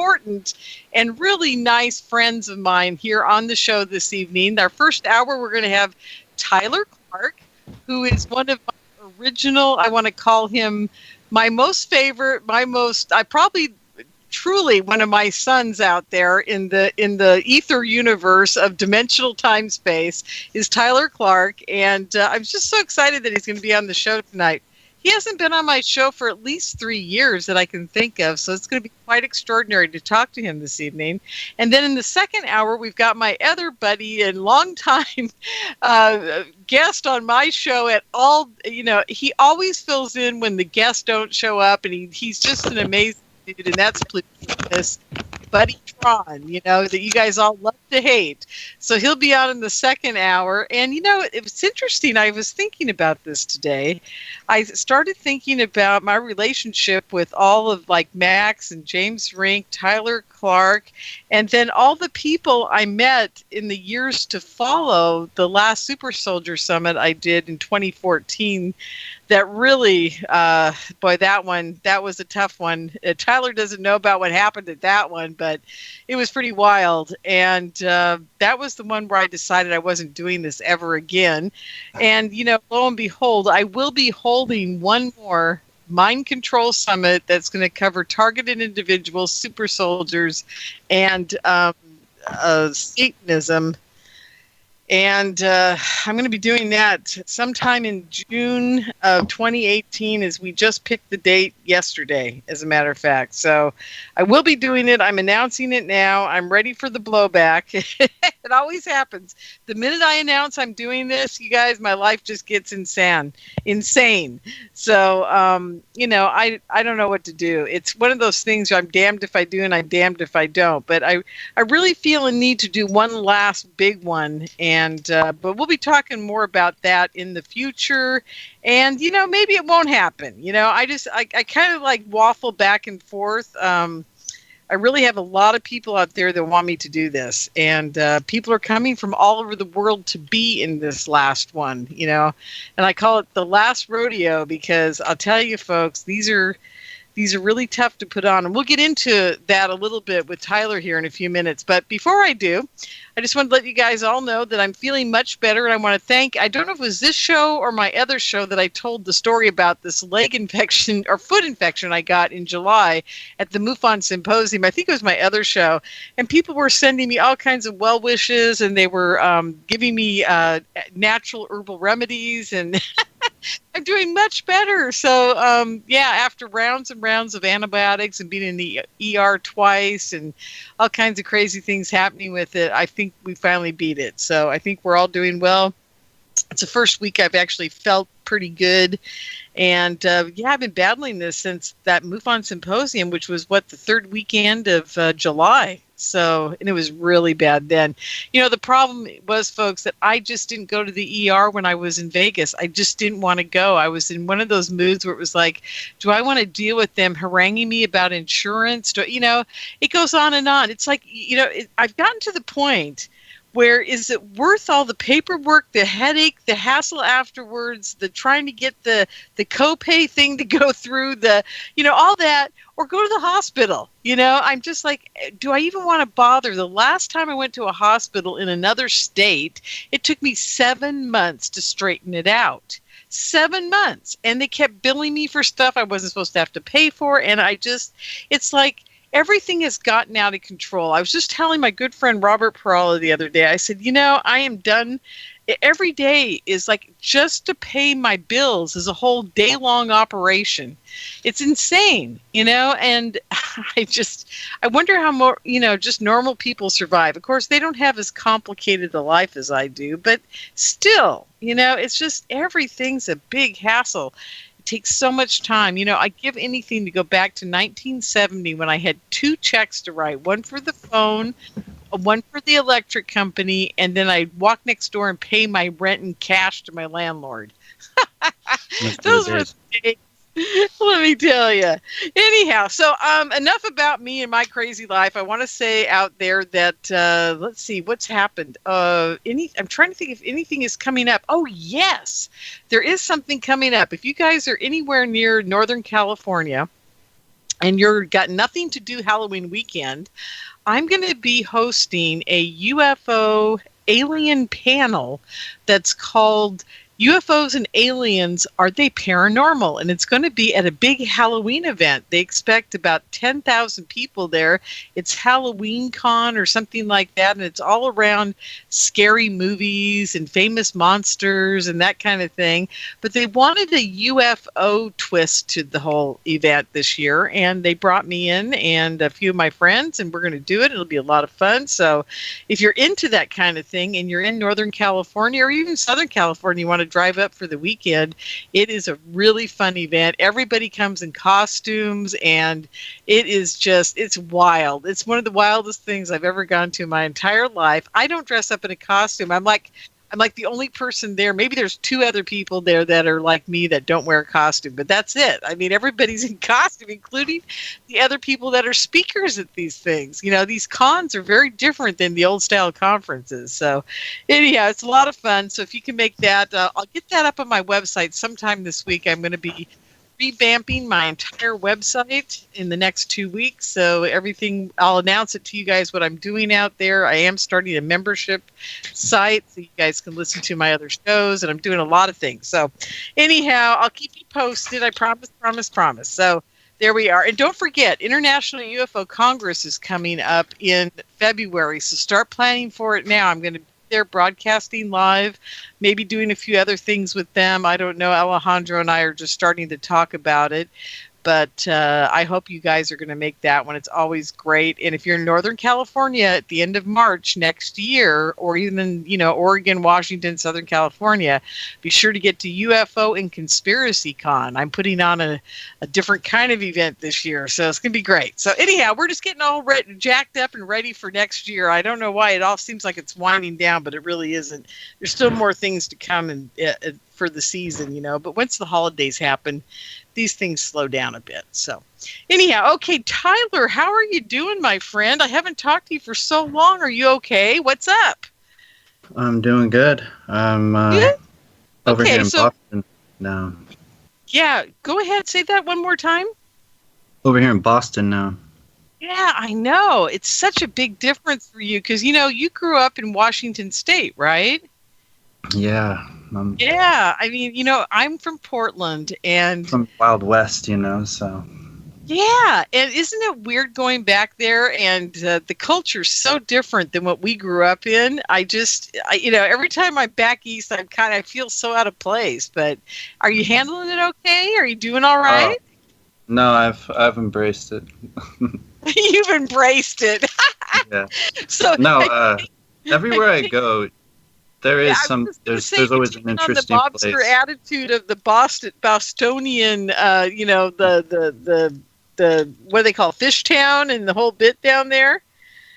important and really nice friends of mine here on the show this evening. Our first hour, we're going to have Tyler Clark, who is one of my original, I want to call him my most favorite, truly one of my sons out there in the ether universe of dimensional time space is Tyler Clark. And I'm just so excited that he's going to be on the show tonight. He hasn't been on my show for at least 3 years that I can think of, so it's going to be quite extraordinary to talk to him this evening. And then in the second hour, we've got my other buddy and longtime guest on my show at all. You know, he always fills in when the guests don't show up, and he's just an amazing dude, and that's Plutronus, Buddy Tron, you know, that you guys all love to hate. So he'll be out in the second hour. And, you know, it was interesting. I was thinking about this today. I started thinking about my relationship with all of like Max and James Rink, Tyler Clark, and then all the people I met in the years to follow the last Super Soldier Summit I did in 2014. That really, boy, that was a tough one. Tyler doesn't know about what happened at that one, but it was pretty wild. And that was the one where I decided I wasn't doing this ever again. And, you know, lo and behold, I will be holding one more mind control summit that's going to cover targeted individuals, super soldiers, and Satanism. And I'm going to be doing that sometime in June of 2018, as we just picked the date yesterday, as a matter of fact. So I will be doing it. I'm announcing it now. I'm ready for the blowback. It always happens. The minute I announce I'm doing this, you guys, my life just gets insane. So, you know, I don't know what to do. It's one of those things where I'm damned if I do and I'm damned if I don't. But I really feel a need to do one last big one. And but we'll be talking more about that in the future. And, you know, maybe it won't happen. You know, I kind of like waffle back and forth. I really have a lot of people out there that want me to do this. And people are coming from all over the world to be in this last one, you know. And I call it the last rodeo because I'll tell you, folks, these are really tough to put on. And we'll get into that a little bit with Tyler here in a few minutes. But before I do, I just want to let you guys all know that I'm feeling much better. And I want to thank, I don't know if it was this show or my other show that I told the story about this leg infection or foot infection I got in July at the MUFON Symposium. I think it was my other show. And people were sending me all kinds of well wishes, and they were giving me natural herbal remedies, and I'm doing much better. So, yeah, after rounds and rounds of antibiotics and being in the ER twice and all kinds of crazy things happening with it, I think we finally beat it. So I think we're all doing well. It's the first week I've actually felt pretty good. And, yeah, I've been battling this since that MUFON Symposium, which was, the third weekend of July. So, and it was really bad then. You know, the problem was, folks, that I just didn't go to the ER when I was in Vegas. I just didn't want to go. I was in one of those moods where it was like, do I want to deal with them haranguing me about insurance? You know, it goes on and on. It's like, you know, I've gotten to the point where is it worth all the paperwork, the headache, the hassle afterwards, the trying to get the copay thing to go through, the, you know, all that, or go to the hospital? You know, I'm just like, do I even want to bother? The last time I went to a hospital in another state, it took me 7 months to straighten it out. 7 months. And they kept billing me for stuff I wasn't supposed to have to pay for. And it's like, everything has gotten out of control. I was just telling my good friend Robert Perala the other day, I said, you know, I am done. Every day is like just to pay my bills is a whole day-long operation. It's insane, you know, and I wonder how more, you know, just normal people survive. Of course, they don't have as complicated a life as I do, but still, you know, it's just everything's a big hassle. Takes so much time. You know, I give anything to go back to 1970 when I had 2 checks to write, one for the phone, one for the electric company, and then I'd walk next door and pay my rent in cash to my landlord. Those were the days. Let me tell you. Anyhow, so enough about me and my crazy life. I want to say out there that let's see what's happened. I'm trying to think if anything is coming up. Oh yes, there is something coming up. If you guys are anywhere near Northern California, and you're got nothing to do Halloween weekend, I'm going to be hosting a UFO alien panel that's called UFOs and Aliens, Are They Paranormal? And it's going to be at a big Halloween event. They expect about 10,000 people there. It's Halloween Con or something like that, and it's all around scary movies and famous monsters and that kind of thing. But they wanted a UFO twist to the whole event this year, and they brought me in and a few of my friends, and we're going to do it. It'll be a lot of fun. So if you're into that kind of thing and you're in Northern California or even Southern California, you want to drive up for the weekend, it is a really fun event. Everybody comes in costumes, and it is just, it's wild. It's one of the wildest things I've ever gone to in my entire life. I don't dress up in a costume. I'm like the only person there. Maybe there's 2 other people there that are like me that don't wear a costume, but that's it. I mean, everybody's in costume, including the other people that are speakers at these things. You know, these cons are very different than the old style conferences. So anyhow, it's a lot of fun. So if you can make that, I'll get that up on my website sometime this week. I'm going to be revamping my entire website in the next 2 weeks. So everything, I'll announce it to you guys what I'm doing out there. I am starting a membership site so you guys can listen to my other shows, and I'm doing a lot of things. So anyhow, I'll keep you posted. I promise. So there we are. And don't forget, International UFO Congress is coming up in February. So start planning for it now. I'm going to be there broadcasting live, maybe doing a few other things with them. I don't know. Alejandro and I are just starting to talk about it. But I hope you guys are going to make that one. It's always great. And if you're in Northern California at the end of March next year, or even, Oregon, Washington, Southern California, be sure to get to UFO and Conspiracy Con. I'm putting on a different kind of event this year, so it's going to be great. So anyhow, we're just getting all jacked up and ready for next year. I don't know why it all seems like it's winding down, but it really isn't. There's still more things to come and for the season, but once the holidays happen, these things slow down a bit. So anyhow, okay, Tyler, how are you doing, my friend? I haven't talked to you for so long. Are you okay? What's up? I'm doing good. I'm over here in Boston now. Yeah, go ahead. Say that one more time. Over here in Boston now. Yeah, I know. It's such a big difference for you because, you grew up in Washington State, right? Yeah. Yeah, I mean, I'm from Portland and from Wild West, so. Yeah, and isn't it weird going back there, and the culture's so different than what we grew up in. I every time I'm back east, I feel so out of place. But are you handling it okay? Are you doing all right? No, I've embraced it. You've embraced it. Yeah. So no, everywhere I go. There's always an interesting the place. Bobster attitude of the Bostonian, the what do they call Fishtown and the whole bit down there.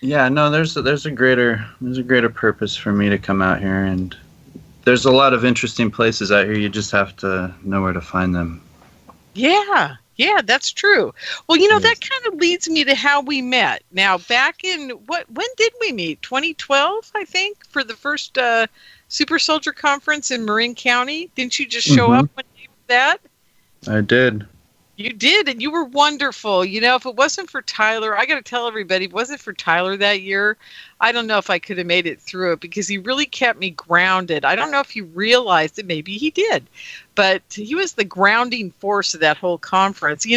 Yeah, no, there's a greater purpose for me to come out here, and there's a lot of interesting places out here. You just have to know where to find them. Yeah, that's true. Well, that kind of leads me to how we met. Now, back in when did we meet? 2012, I think, for the first Super Soldier Conference in Marin County. Didn't you just show up when you did that? I did. You did, and you were wonderful. If it wasn't for Tyler, I got to tell everybody, if it wasn't for Tyler that year, I don't know if I could have made it through it because he really kept me grounded. I don't know if he realized it. Maybe he did, but he was the grounding force of that whole conference.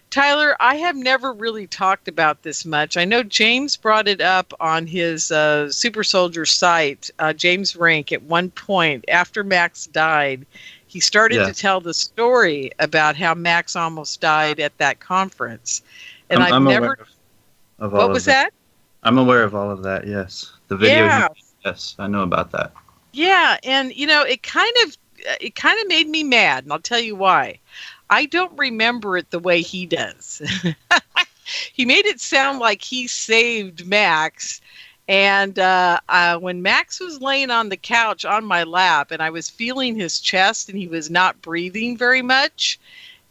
Tyler, I have never really talked about this much. I know James brought it up on his Super Soldier site, James Rink, at one point after Max died. He started to tell the story about how Max almost died at that conference. And I'm aware of all what was that? I'm aware of all of that, yes. The video, yes, I know about that. Yeah, and it kind of made me mad, and I'll tell you why. I don't remember it the way he does. He made it sound like he saved Max. And when Max was laying on the couch on my lap and I was feeling his chest and he was not breathing very much,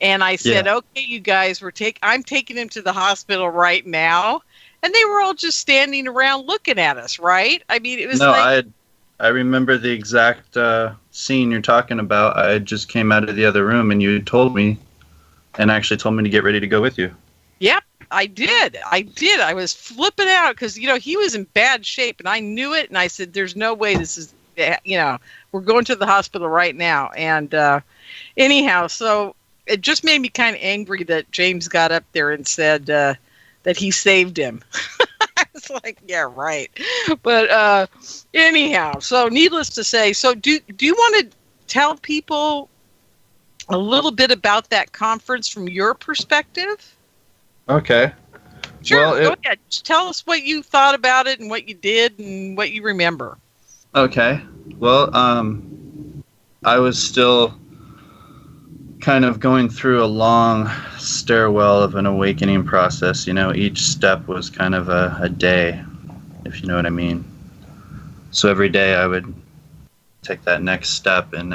and I said, okay, you guys, I'm taking him to the hospital right now. And they were all just standing around looking at us, right? I mean, it was I remember the exact scene you're talking about. I just came out of the other room and you told me and actually told me to get ready to go with you. Yep, I did. I was flipping out because, he was in bad shape and I knew it. And I said, there's no way this is, we're going to the hospital right now. And anyhow, so it just made me kind of angry that James got up there and said that he saved him. I was like, yeah, right. But anyhow, so needless to say, so do you want to tell people a little bit about that conference from your perspective? Okay. Sure, well, go ahead. Just tell us what you thought about it and what you did and what you remember. Okay. Well, I was still kind of going through a long stairwell of an awakening process. Each step was kind of a day, if you know what I mean. So every day I would take that next step in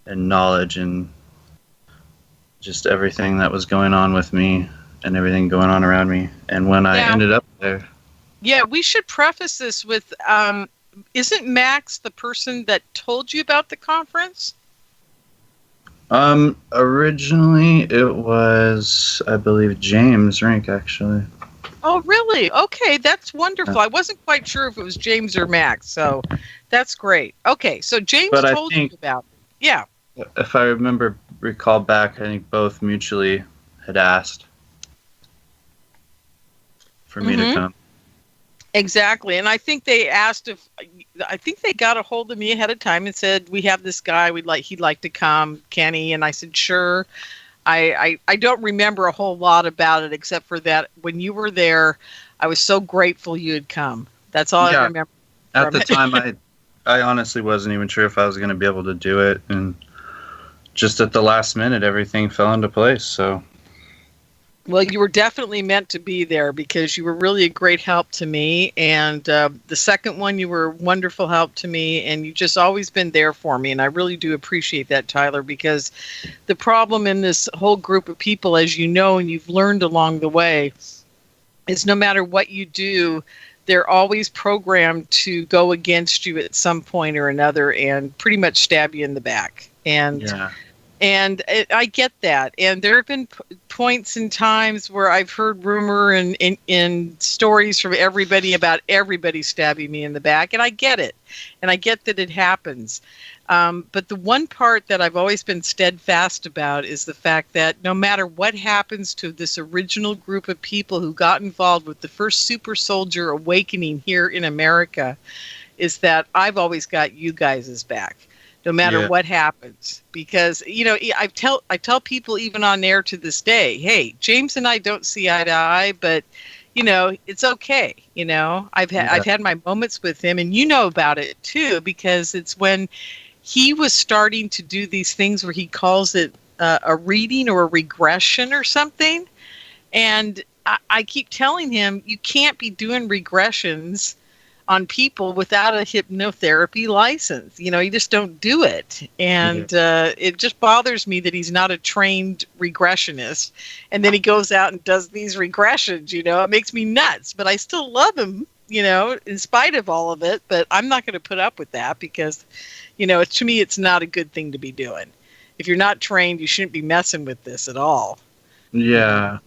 knowledge and just everything that was going on with me and everything going on around me. And when I ended up there... Yeah, we should preface this with, isn't Max the person that told you about the conference? Originally it was, I believe, James Rink, actually. Oh, really? Okay, that's wonderful. I wasn't quite sure if it was James or Max, so that's great. Okay, so James told you about it. Yeah. If I recall back, I think both mutually had asked for me to come. Exactly. And I think they asked I think they got a hold of me ahead of time and said, we have this guy, he'd like to come, Kenny. And I said, sure. I don't remember a whole lot about it, except for that when you were there, I was so grateful you had come. That's all I remember. At the time, I honestly wasn't even sure if I was going to be able to do it. And just at the last minute, everything fell into place. So. Well, you were definitely meant to be there because you were really a great help to me. And the second one, you were a wonderful help to me. And you've just always been there for me. And I really do appreciate that, Tyler, because the problem in this whole group of people, as you know, and you've learned along the way, is no matter what you do, they're always programmed to go against you at some point or another and pretty much stab you in the back. And I get that. And there have been points and times where I've heard rumor and stories from everybody about everybody stabbing me in the back. And I get it. And I get that it happens. But the one part that I've always been steadfast about is the fact that no matter what happens to this original group of people who got involved with the first super soldier awakening here in America, is that I've always got you guys' back. No matter what happens, because I tell people even on air to this day, hey, James and I don't see eye to eye, but it's okay. I've had my moments with him, and you know about it too, because it's when he was starting to do these things where he calls it a reading or a regression or something, and I keep telling him you can't be doing regressions on people without a hypnotherapy license. You just don't do it. And it just bothers me that he's not a trained regressionist. And then he goes out and does these regressions, it makes me nuts, but I still love him, in spite of all of it, but I'm not going to put up with that because, to me, it's not a good thing to be doing. If you're not trained, you shouldn't be messing with this at all. Yeah.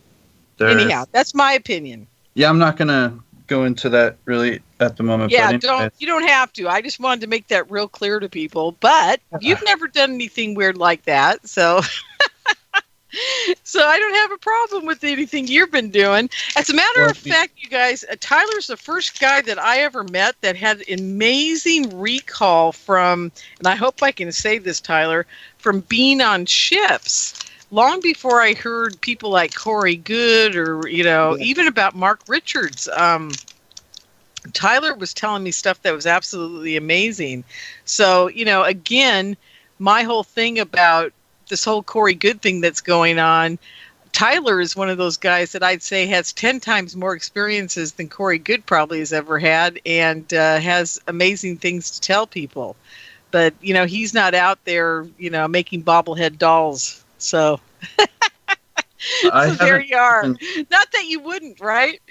Anyhow, that's my opinion. Yeah, I'm not going to go into that really at the moment. Yeah, you don't have to. I just wanted to make that real clear to people. But you've never done anything weird like that, so so I don't have a problem with anything you've been doing. As a matter of fact, you guys, Tyler's the first guy that I ever met that had amazing recall from, and I hope I can say this, Tyler, from being on ships. Long before I heard people like Corey Good or, even about Mark Richards, Tyler was telling me stuff that was absolutely amazing. So, again, my whole thing about this whole Corey Good thing that's going on, Tyler is one of those guys that I'd say has 10 times more experiences than Corey Good probably has ever had and has amazing things to tell people. But, he's not out there, making bobblehead dolls. So, so there you are. Not that you wouldn't, right?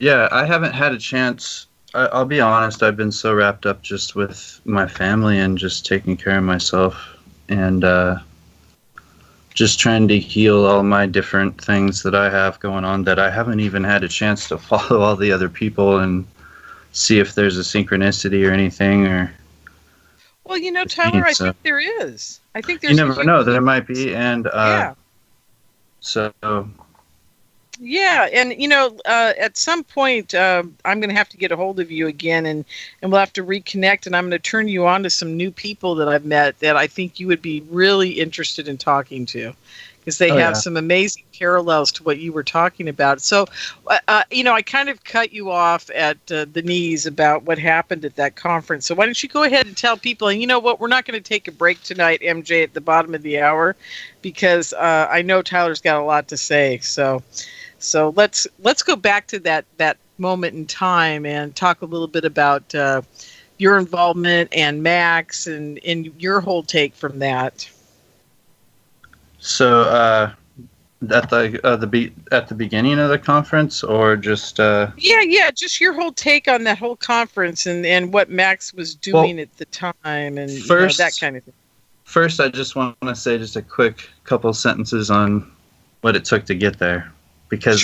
Yeah, I haven't had a chance. I'll be honest, I've been so wrapped up just with my family and just taking care of myself and just trying to heal all my different things that I have going on that I haven't even had a chance to follow all the other people and see if there's a synchronicity or anything. Or well, Tyler, I think there is. I think there's. You never know. There might be, and yeah. So. Yeah, and at some point, I'm going to have to get a hold of you again, and we'll have to reconnect. And I'm going to turn you on to some new people that I've met that I think you would be really interested in talking to, because they have some amazing parallels to what you were talking about. So, I kind of cut you off at the knees about what happened at that conference. So why don't you go ahead and tell people? And you know what? We're not going to take a break tonight, MJ, at the bottom of the hour, because I know Tyler's got a lot to say. So let's go back to that moment in time and talk a little bit about your involvement and Max and your whole take from that. So at the beginning of the conference, or just just your whole take on that whole conference and what Max was doing at the time and that kind of thing. First, I just want to say just a quick couple sentences on what it took to get there. Because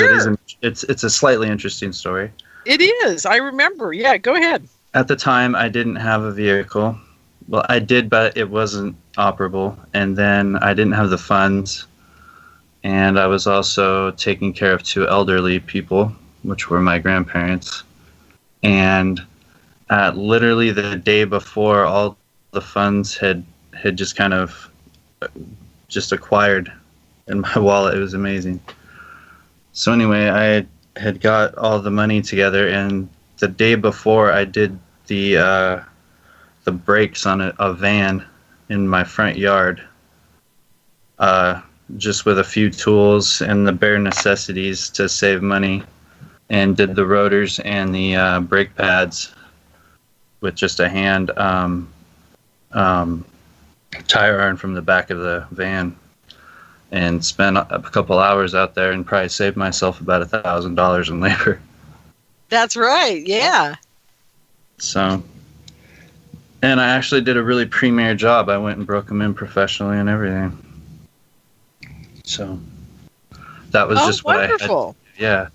it's a slightly interesting story. It is. I remember. Yeah, go ahead. At the time, I didn't have a vehicle. Well, I did, but it wasn't operable. And then I didn't have the funds. And I was also taking care of 2 elderly people, which were my grandparents. And literally the day before, all the funds had just kind of just acquired in my wallet. It was amazing. So anyway, I had got all the money together, and the day before I did the brakes on a van in my front yard, just with a few tools and the bare necessities to save money, and did the rotors and the brake pads with just a hand tire iron from the back of the van. And spent a couple hours out there and probably saved myself about $1,000 in labor. That's right, yeah. So, and I actually did a really premier job. I went and broke them in professionally and everything. So, that was just what wonderful. I had. Yeah.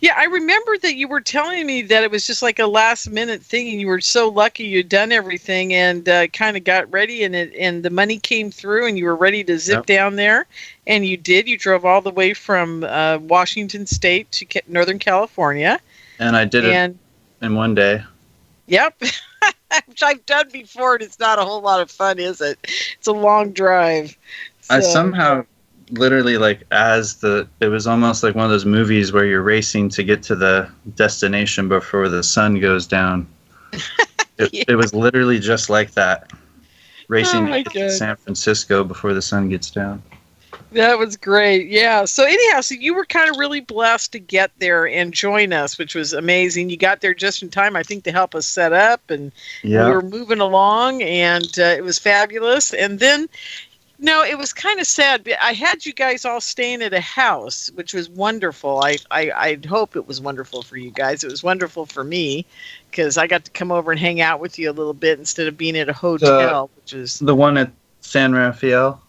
Yeah, I remember that you were telling me that it was just like a last minute thing, and you were so lucky you'd done everything and kind of got ready, and the money came through, and you were ready to zip down there, and you did. You drove all the way from Washington State to Northern California. And I did it in one day. Yep, which I've done before, and it's not a whole lot of fun, is it? It's a long drive. So. I somehow... literally it was almost like one of those movies where you're racing to get to the destination before the sun goes down. It was literally just like that, racing to San Francisco before the sun gets down. That was great. Yeah. So anyhow, you were kind of really blessed to get there and join us, which was amazing. You got there just in time, I think, to help us set up, and we were moving along, and it was fabulous. And then no, it was kind of sad. I had you guys all staying at a house, which was wonderful. I hope it was wonderful for you guys. It was wonderful for me because I got to come over and hang out with you a little bit instead of being at a hotel, which is the one at San Rafael.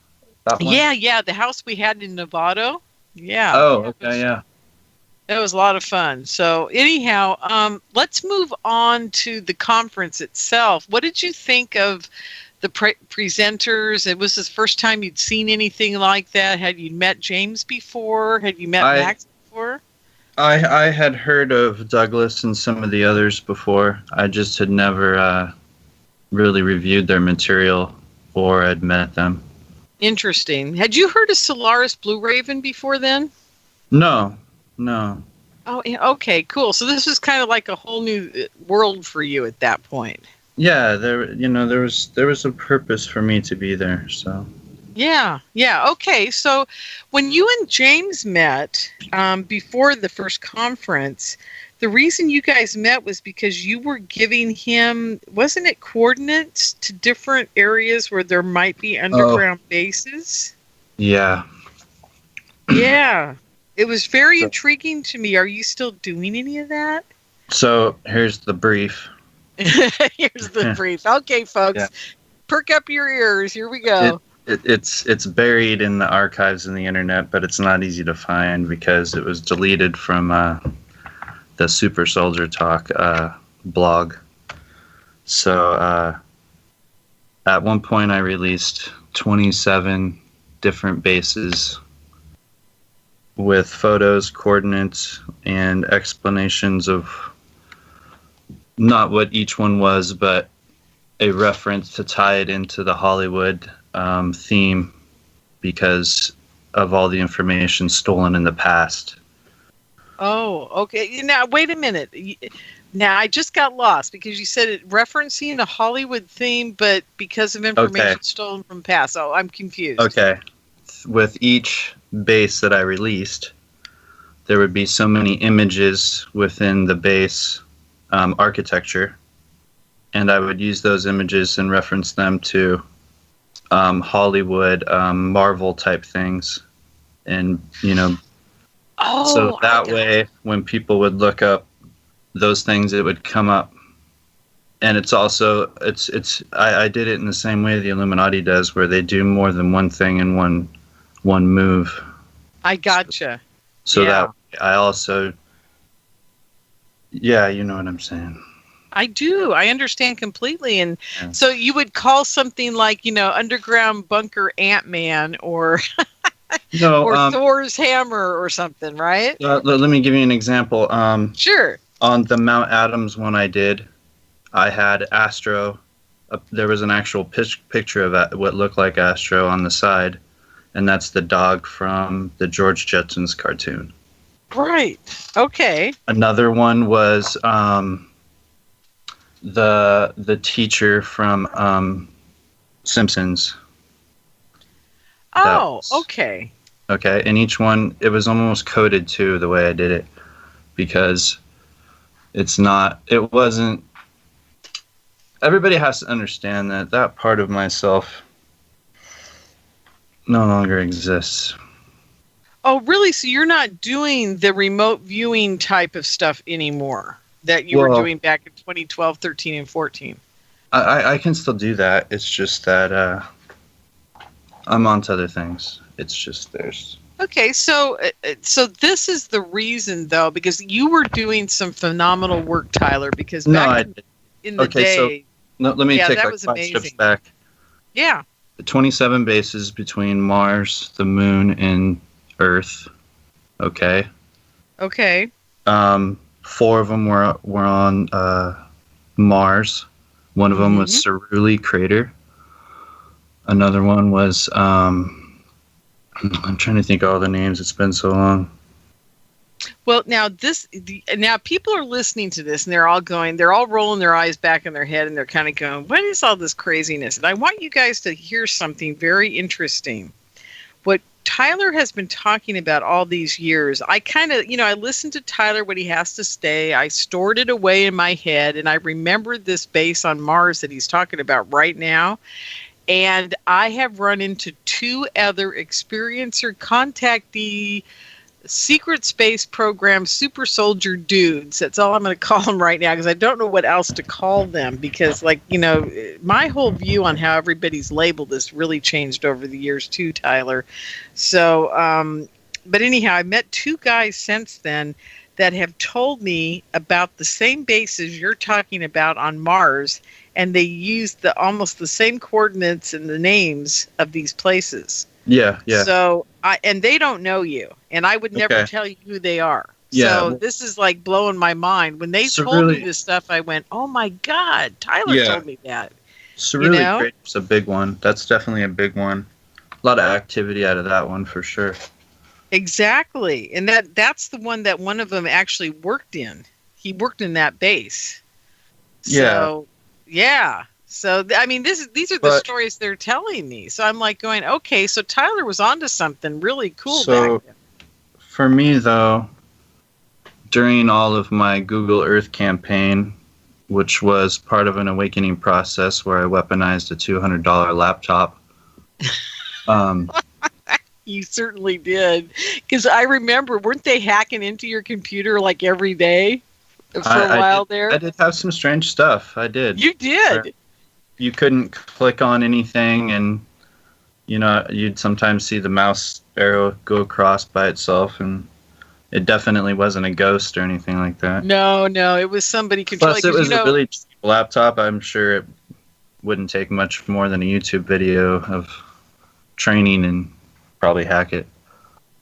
Yeah, the house we had in Novato. Yeah. Oh, okay, yeah. It was a lot of fun. So anyhow, let's move on to the conference itself. What did you think of the presenters? It was the first time you'd seen anything like that. Had you met James before? Had you met Max before? I had heard of Douglas and some of the others before. I just had never really reviewed their material or had met them. Interesting. Had you heard of Solaris Blue Raven before then? No. Oh, okay, cool. So this was kind of like a whole new world for you at that point. Yeah, there was a purpose for me to be there, so. Yeah. Okay, so when you and James met before the first conference, the reason you guys met was because you were giving him, wasn't it coordinates to different areas where there might be underground bases? Yeah. Yeah. It was very intriguing to me. Are you still doing any of that? So here's the brief. Here's the brief. Okay, folks, perk up your ears. Here we go. It's buried in the archives in the internet, but it's not easy to find because it was deleted from the Super Soldier Talk blog. So at one point I released 27 different bases with photos, coordinates, and explanations of not what each one was, but a reference to tie it into the Hollywood theme because of all the information stolen in the past. Oh, okay. Now, wait a minute. Now, I just got lost because you said it referencing a Hollywood theme, but because of information stolen from past. Oh, I'm confused. Okay. With each base that I released, there would be so many images within the base architecture, and I would use those images and reference them to Hollywood, Marvel type things. And, so that way, when people would look up those things, it would come up. And it's also, I did it in the same way the Illuminati does, where they do more than one thing in one move. I gotcha. So that I also, you know what I'm saying. I do. I understand completely. And so you would call something like, Underground Bunker Ant-Man or Thor's Hammer or something, right? Let me give you an example. Sure. On the Mount Adams one I did, I had Astro. There was an actual picture of what looked like Astro on the side, and that's the dog from the George Jetsons cartoon. Right. Okay. Another one was the teacher from Simpsons. Oh, okay. Okay, and each one, it was almost coded too, the way I did it, because it wasn't, everybody has to understand that part of myself no longer exists. Oh, really? So you're not doing the remote viewing type of stuff anymore that you were doing back in 2012, 13, and 14? I can still do that. It's just that I'm on to other things. It's just there's... Okay, so this is the reason, though, because you were doing some phenomenal work, Tyler, because back in the day... let me take like 5 steps back. Yeah. 27 bases between Mars, the Moon, and Earth. Okay. Okay. 4 of them were on Mars. One of them was Cerulli Crater. Another one was I'm trying to think of all the names. It's been so long. Well, now now people are listening to this and they're all rolling their eyes back in their head and they're kind of going, what is all this craziness? And I want you guys to hear something very interesting. What Tyler has been talking about all these years, I kind of, I listened to Tyler when he has to stay. I stored it away in my head and I remembered this base on Mars that he's talking about right now. And I have run into 2 other experiencer contactee secret space program super soldier dudes. That's all I'm going to call them right now because I don't know what else to call them because, my whole view on how everybody's labeled this really changed over the years too, Tyler. So, but anyhow, I met 2 guys since then that have told me about the same bases you're talking about on Mars, and they used almost the same coordinates and the names of these places. Yeah. So, and they don't know you, and I would never tell you who they are. Yeah. So this is like blowing my mind. When they told me this stuff, I went, "Oh my God, Tyler told me that." Cerulli Crater's a big one. That's definitely a big one. A lot of activity out of that one for sure. Exactly, and that's the one that one of them actually worked in. He worked in that base. So, yeah. So, I mean, these are the stories they're telling me. So I'm like going, okay, so Tyler was onto something really cool back then. For me, though, during all of my Google Earth campaign, which was part of an awakening process where I weaponized a $200 laptop. You certainly did. Because I remember, weren't they hacking into your computer like every day for a while there? I did have some strange stuff. I did. You did? You couldn't click on anything, and You know, you'd sometimes see the mouse arrow go across by itself, and it definitely wasn't a ghost or anything like that. No, it was somebody controlling. Plus, it was a really cheap laptop. I'm sure it wouldn't take much more than a YouTube video of training and probably hack it.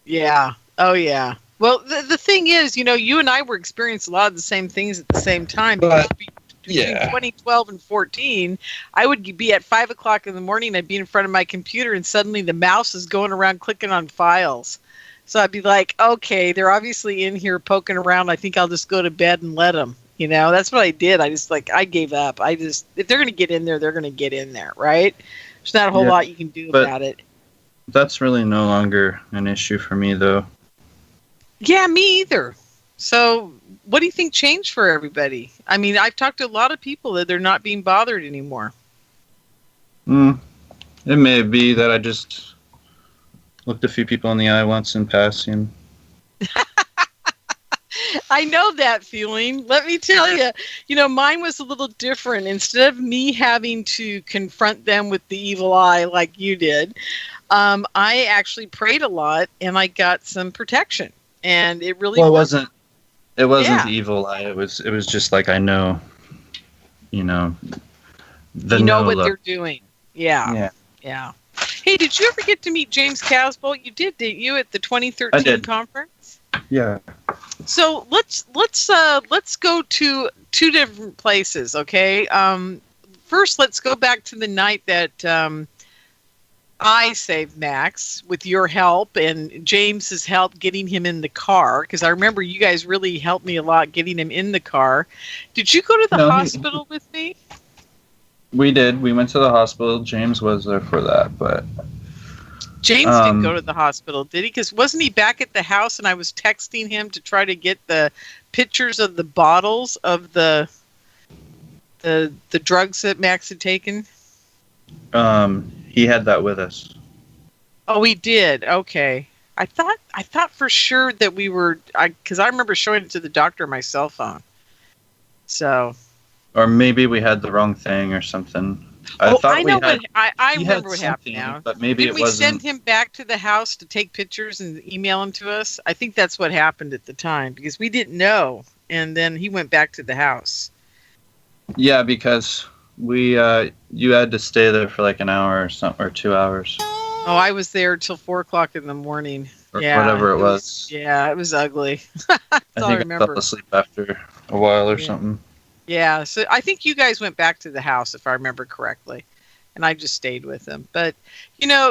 Yeah. Oh, yeah. Well, the thing is, you and I were experiencing a lot of the same things at the same time. Between 2012 and 14, I would be at 5 o'clock in the morning. I'd be in front of my computer, and suddenly the mouse is going around clicking on files. So I'd be like, okay, they're obviously in here poking around. I think I'll just go to bed and let them. That's what I did. I gave up. If they're going to get in there, they're going to get in there, right? There's not a whole lot you can do about it. That's really no longer an issue for me, though. Yeah, me either. So what do you think changed for everybody? I mean, I've talked to a lot of people that they're not being bothered anymore. It may be that I just looked a few people in the eye once in passing. I know that feeling. Let me tell you, mine was a little different. Instead of me having to confront them with the evil eye like you did, I actually prayed a lot and I got some protection. And it really wasn't the evil eye. It was just like, I know, what they're doing. Yeah. Hey, did you ever get to meet James Casbolt? You did, didn't you, at the 2013 conference? Yeah. So let's go to two different places, okay? First, let's go back to the night that I saved Max with your help and James's help getting him in the car, because I remember you guys really helped me a lot getting him in the car. Did you go to the hospital with me? We did. We went to the hospital. James was there for that, but James didn't go to the hospital, did he? Because wasn't he back at the house and I was texting him to try to get the pictures of the bottles of the drugs that Max had taken? He had that with us. Oh, he did. Okay. I thought for sure that we were, because I remember showing it to the doctor on my cell phone. So. Or maybe we had the wrong thing or something. I remember what happened now. But maybe Didn't we send him back to the house to take pictures and email them to us? I think that's what happened at the time because we didn't know. And then he went back to the house. Yeah, because you had to stay there for like an hour or 2 hours. Oh, I was there till 4 o'clock in the morning. Or whatever it was. Yeah, it was ugly. That's all I remember. I fell asleep after a while or something. Yeah, so I think you guys went back to the house, if I remember correctly, and I just stayed with him. But,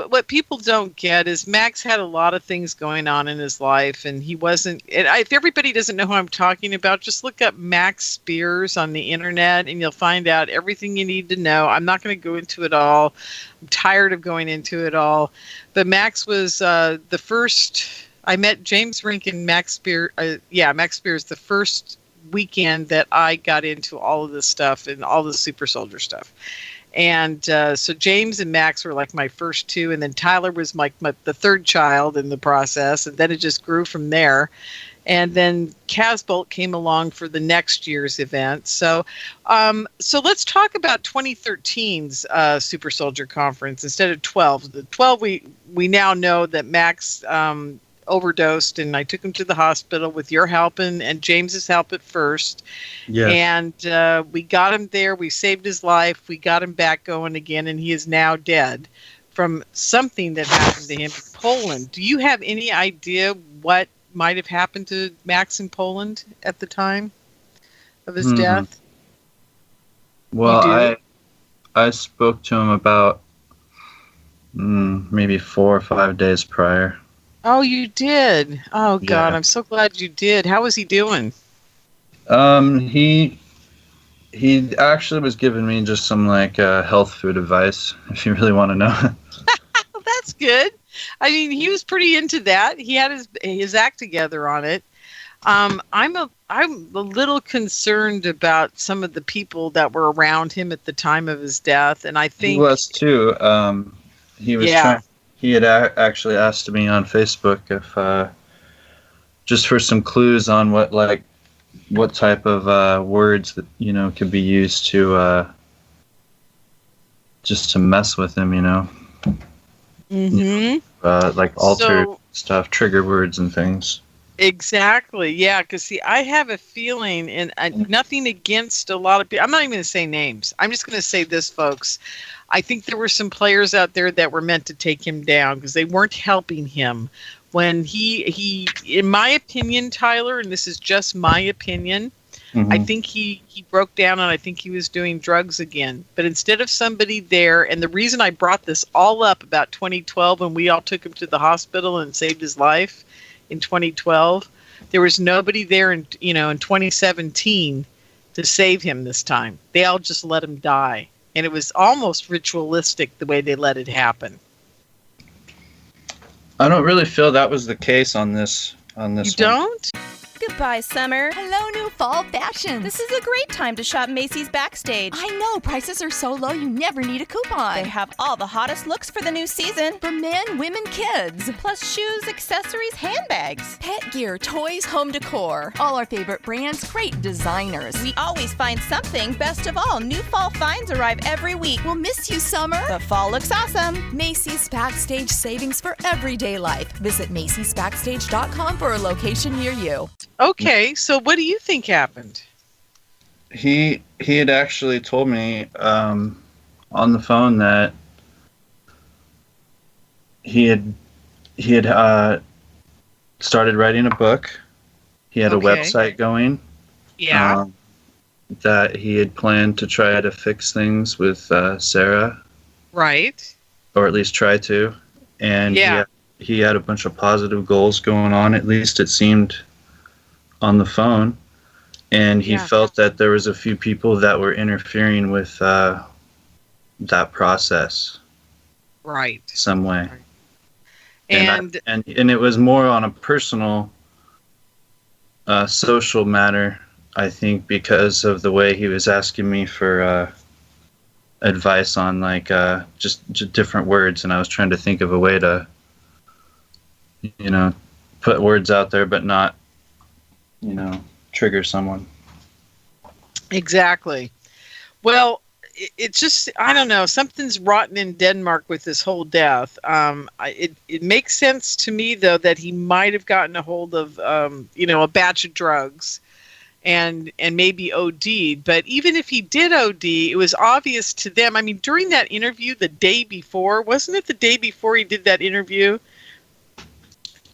what people don't get is Max had a lot of things going on in his life, and he wasn't... if everybody doesn't know who I'm talking about, just look up Max Spears on the internet, and you'll find out everything you need to know. I'm not going to go into it all. I'm tired of going into it all. But Max was the first... I met James Rink and Max Spears... Max Spears the first weekend that I got into all of this stuff and all the super soldier stuff. And so James and Max were like my first two, and then Tyler was the third child in the process, and then it just grew from there. And then Casbolt came along for the next year's event. So let's talk about 2013's Super Soldier Conference instead of 12. The 12 we now know that Max overdosed, and I took him to the hospital with your help and James's help at first. Yes. And we got him there. We saved his life. We got him back going again, and he is now dead from something that happened to him in Poland. Do you have any idea what might have happened to Max in Poland at the time of his death? Well, I spoke to him about maybe 4 or 5 days prior. Oh, you did? Oh, God, yeah. I'm so glad you did. How was he doing? He actually was giving me just some health food advice, if you really want to know. That's good. I mean, he was pretty into that. He had his act together on it. I'm a little concerned about some of the people that were around him at the time of his death, and I think he was too. He was trying. He had actually asked me on Facebook if just for some clues on what type of words that could be used to just to mess with him, Like altered stuff, trigger words and things. Exactly. Yeah. Because see, I have a feeling, and nothing against a lot of people. I'm not even going to say names. I'm just going to say this, folks. I think there were some players out there that were meant to take him down because they weren't helping him. When he, in my opinion, Tyler, and this is just my opinion, I think he broke down and I think he was doing drugs again. But instead of somebody there, and the reason I brought this all up about 2012 when we all took him to the hospital and saved his life in 2012, there was nobody there in 2017 to save him this time. They all just let him die. And it was almost ritualistic the way they let it happen. I don't really feel that was the case on this. You don't? Goodbye, summer. Hello, new fall fashion. This is a great time to shop Macy's Backstage. I know, prices are so low you never need a coupon. They have all the hottest looks for the new season. For men, women, kids. Plus shoes, accessories, handbags. Pet gear, toys, home decor. All our favorite brands, great designers. We always find something. Best of all, new fall finds arrive every week. We'll miss you, summer. But fall looks awesome. Macy's Backstage savings for everyday life. Visit Macy'sBackstage.com for a location near you. Okay, so what do you think happened? He had actually told me on the phone that he had started writing a book. He had a website going. Yeah. That he had planned to try to fix things with Sarah. Right. Or at least try to. And he had a bunch of positive goals going on, at least it seemed on the phone, and he felt that there was a few people that were interfering with that process, right, some way. Right. And it was more on a personal, social matter, I think, because of the way he was asking me for advice on just different words, and I was trying to think of a way to, put words out there, but not trigger someone. Exactly. Well, it's just, I don't know, something's rotten in Denmark with this whole death. It makes sense to me, though, that he might have gotten a hold of, a batch of drugs and maybe OD'd. But even if he did OD, it was obvious to them. I mean, during that interview the day before, wasn't it the day before he did that interview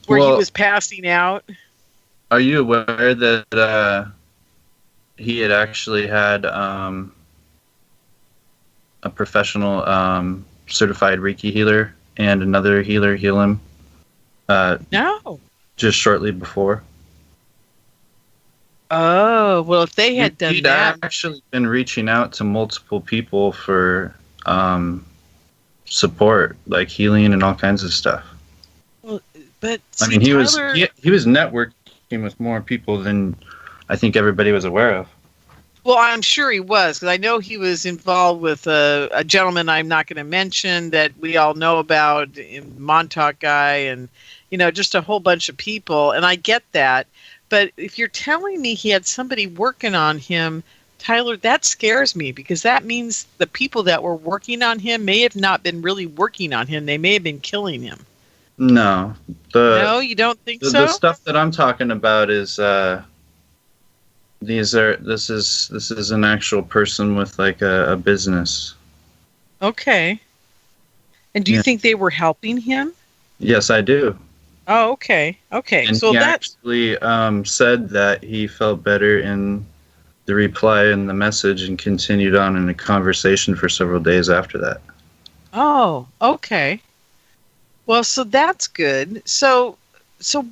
where he was passing out? Are you aware that he had actually had a professional certified Reiki healer and another healer heal him? No. Just shortly before. Oh, well, if they had done that. He'd actually been reaching out to multiple people for support, like healing and all kinds of stuff. Well, but I mean, he was networking with more people than I think everybody was aware of. Well, I'm sure he was, because I know he was involved with a gentleman I'm not going to mention that we all know about, Montauk guy, and just a whole bunch of people, and I get that. But if you're telling me he had somebody working on him, Tyler, that scares me, because that means the people that were working on him may have not been really working on him. They may have been killing him. No. No, you don't think so? The stuff that I'm talking about is this is an actual person with like a business. Okay. And do you think they were helping him? Yes, I do. Oh, okay. Okay. And so he actually said that he felt better in the reply and the message and continued on in a conversation for several days after that. Oh, okay. Well, so that's good. So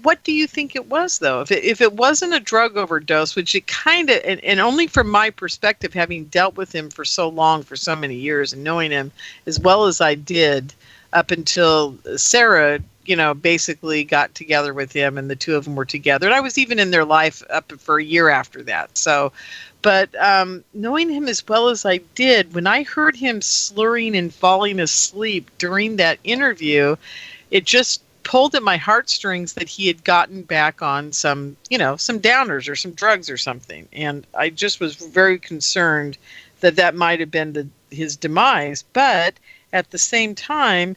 what do you think it was, though? If it wasn't a drug overdose, which it kind of, and only from my perspective, having dealt with him for so long, for so many years, and knowing him as well as I did up until Sarah, basically got together with him, and the two of them were together. And I was even in their life up for a year after that. So, but knowing him as well as I did, when I heard him slurring and falling asleep during that interview, it just pulled at my heartstrings that he had gotten back on some downers or some drugs or something. And I just was very concerned that might have been his demise. But at the same time,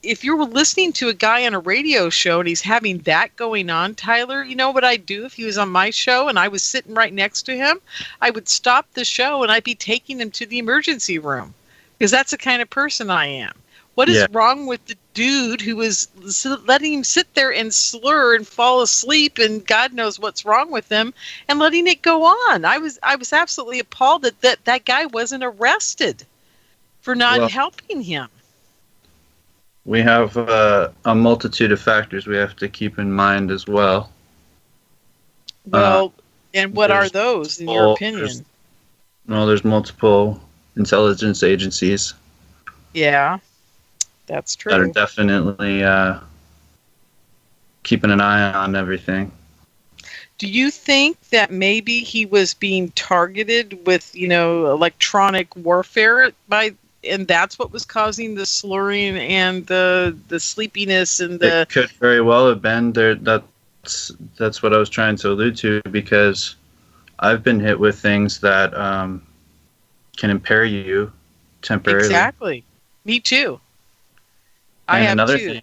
if you were listening to a guy on a radio show and he's having that going on, Tyler, you know what I'd do if he was on my show and I was sitting right next to him? I would stop the show and I'd be taking him to the emergency room, because that's the kind of person I am. What is wrong with the dude who was letting him sit there and slur and fall asleep, and God knows what's wrong with him, and letting it go on? I was absolutely appalled that guy wasn't arrested for not helping him. We have a multitude of factors we have to keep in mind as well. Well, and what are those, in your opinion? There's multiple intelligence agencies. Yeah, that's true. That are definitely keeping an eye on everything. Do you think that maybe he was being targeted with, electronic warfare and that's what was causing the slurring and the sleepiness and the... It could very well have been there. That's what I was trying to allude to, because I've been hit with things that can impair you temporarily. Exactly. Me too. And I have another thing.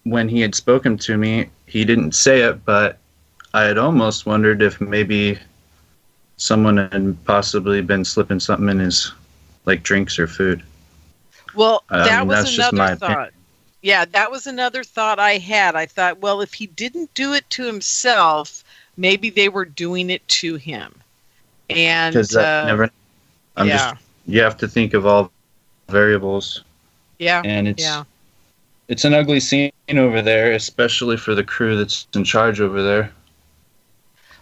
When he had spoken to me, he didn't say it, but I had almost wondered if maybe someone had possibly been slipping something in his, drinks or food. Well, that was another thought. Opinion. Yeah, that was another thought I had. I thought, well, if he didn't do it to himself, maybe they were doing it to him. And you have to think of all variables. Yeah. And it's an ugly scene over there, especially for the crew that's in charge over there.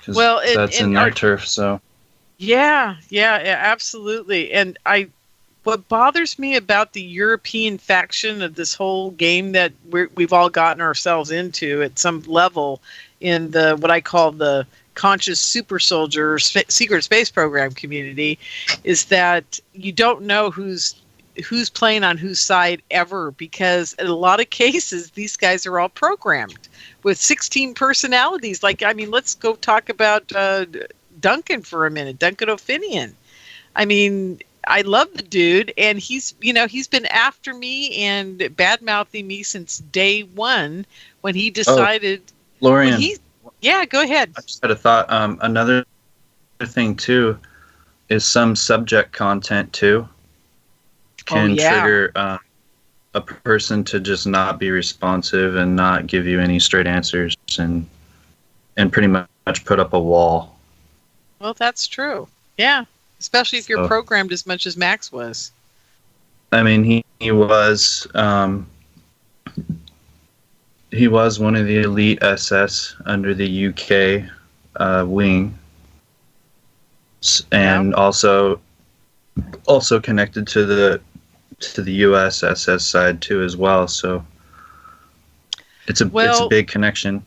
Well, that's in their turf, so. Yeah, absolutely. And what bothers me about the European faction of this whole game that we've all gotten ourselves into at some level in the what I call the conscious super soldier secret space program community is that you don't know who's playing on whose side ever, because in a lot of cases these guys are all programmed with 16 personalities. Let's go talk about Duncan for a minute, Duncan O'Finian. I love the dude, and he's been after me and bad-mouthing me since day one when he decided... Lorien. Yeah, go ahead. I just had a thought. Another thing, too, is some subject content, too, can trigger a person to just not be responsive and not give you any straight answers and pretty much put up a wall. Well, that's true. Yeah, especially if you're programmed as much as Max was. He was one of the elite SS under the UK wing, and also connected to the US SS side too as well. So it's a big connection.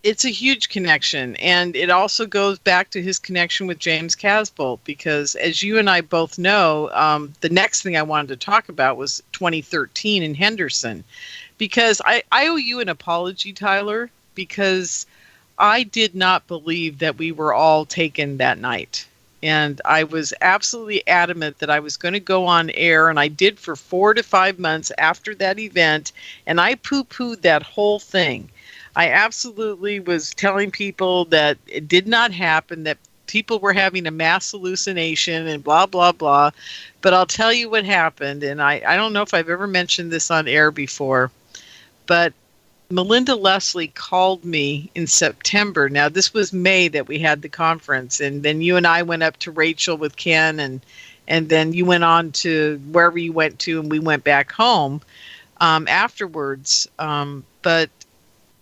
It's a huge connection, and it also goes back to his connection with James Casbolt, because as you and I both know, the next thing I wanted to talk about was 2013 in Henderson, because I owe you an apology, Tyler, because I did not believe that we were all taken that night. And I was absolutely adamant that I was going to go on air, and I did for 4 to 5 months after that event, and I poo-pooed that whole thing. I absolutely was telling people that it did not happen, that people were having a mass hallucination and blah, blah, blah. But I'll tell you what happened, and I don't know if I've ever mentioned this on air before, but Melinda Leslie called me in September. Now, this was May that we had the conference, and then you and I went up to Rachel with Ken, and then you went on to wherever you went to, and we went back home afterwards. But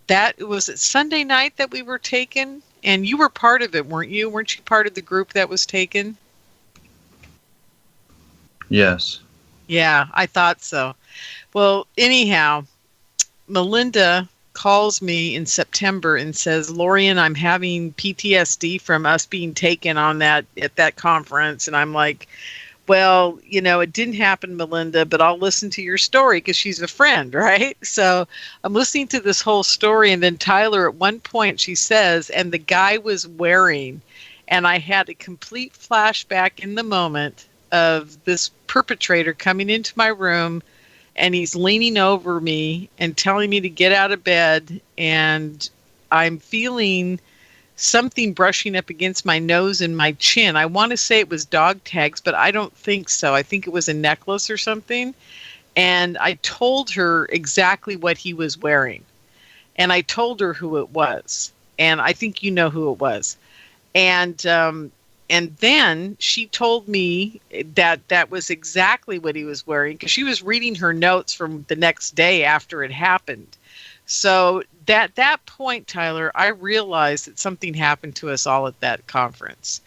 that was it Sunday night that we were taken, and you were part of it, weren't you? Weren't you part of the group that was taken? Yes. Yeah, I thought so. Well, anyhow, Melinda calls me in September and says, Lorien, I'm having PTSD from us being taken at that conference. And I'm like, well, it didn't happen, Melinda, but I'll listen to your story because she's a friend, right? So I'm listening to this whole story. And then Tyler, at one point, she says, and the guy was wearing, and I had a complete flashback in the moment of this perpetrator coming into my room, and he's leaning over me and telling me to get out of bed, and I'm feeling something brushing up against my nose and my chin. I want to say it was dog tags, but I don't think so. I think it was a necklace or something. And I told her exactly what he was wearing. And I told her who it was. And I think you know who it was. And then she told me that was exactly what he was wearing, because she was reading her notes from the next day after it happened. So at that point, Tyler, I realized that something happened to us all at that conference.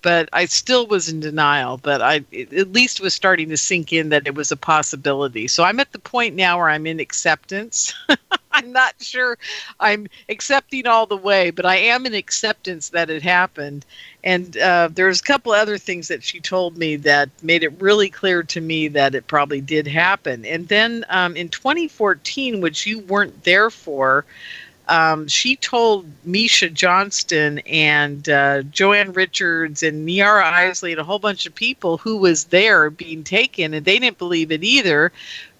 But I still was in denial, but it at least was starting to sink in that it was a possibility. So I'm at the point now where I'm in acceptance. I'm not sure I'm accepting all the way, but I am in acceptance that it happened. And there's a couple other things that she told me that made it really clear to me that it probably did happen. And then in 2014, which you weren't there for, she told Misha Johnston and Joanne Richards and Niara Isley and a whole bunch of people who was there being taken, and they didn't believe it either,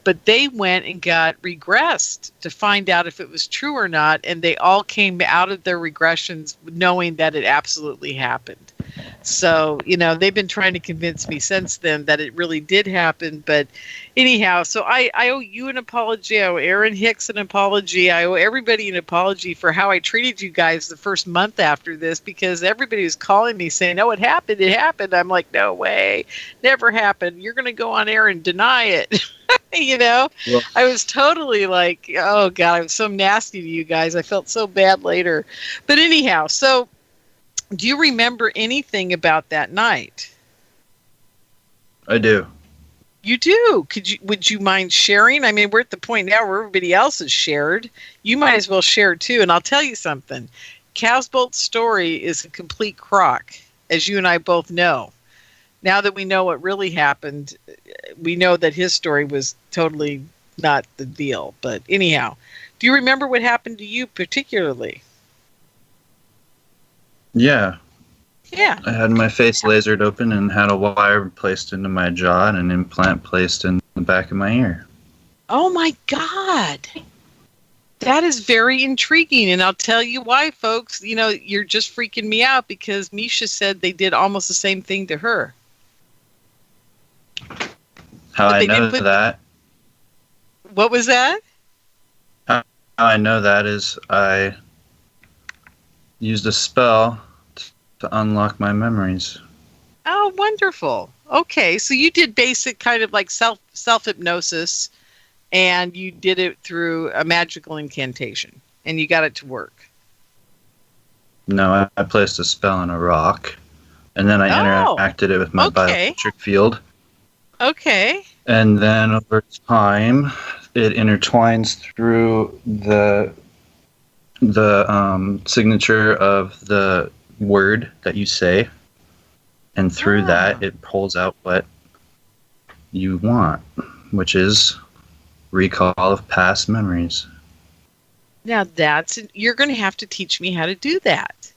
but they went and got regressed to find out if it was true or not, and they all came out of their regressions knowing that it absolutely happened. So, they've been trying to convince me since then that it really did happen. But anyhow, so I owe you an apology. I owe Aaron Hicks an apology. I owe everybody an apology for how I treated you guys the first month after this, because everybody was calling me saying, "Oh, it happened. It happened." I'm like, "No way. Never happened. You're going to go on air and deny it." Yeah. I was totally like, oh, God, I was so nasty to you guys. I felt so bad later. But anyhow, so do you remember anything about that night? I do. You do? Would you mind sharing? I mean, we're at the point now where everybody else has shared. You might as well share too. And I'll tell you something. Casbolt's story is a complete crock, as you and I both know. Now that we know what really happened, we know that his story was totally not the deal. But anyhow, do you remember what happened to you particularly? Yeah. Yeah. I had my face lasered open and had a wire placed into my jaw and an implant placed in the back of my ear. Oh, my God. That is very intriguing. And I'll tell you why, folks. You're just freaking me out, because Misha said they did almost the same thing to her. How I know that? What was that? How I know that is I used a spell to unlock my memories. Oh, wonderful. Okay, so you did basic kind of like self-hypnosis, and you did it through a magical incantation, and you got it to work. No, I placed a spell on a rock, and then I interacted it with my bioelectric field. Okay. And then over time, it intertwines through the signature of the word that you say, and through that, it pulls out what you want, which is recall of past memories. Now you're going to have to teach me how to do that.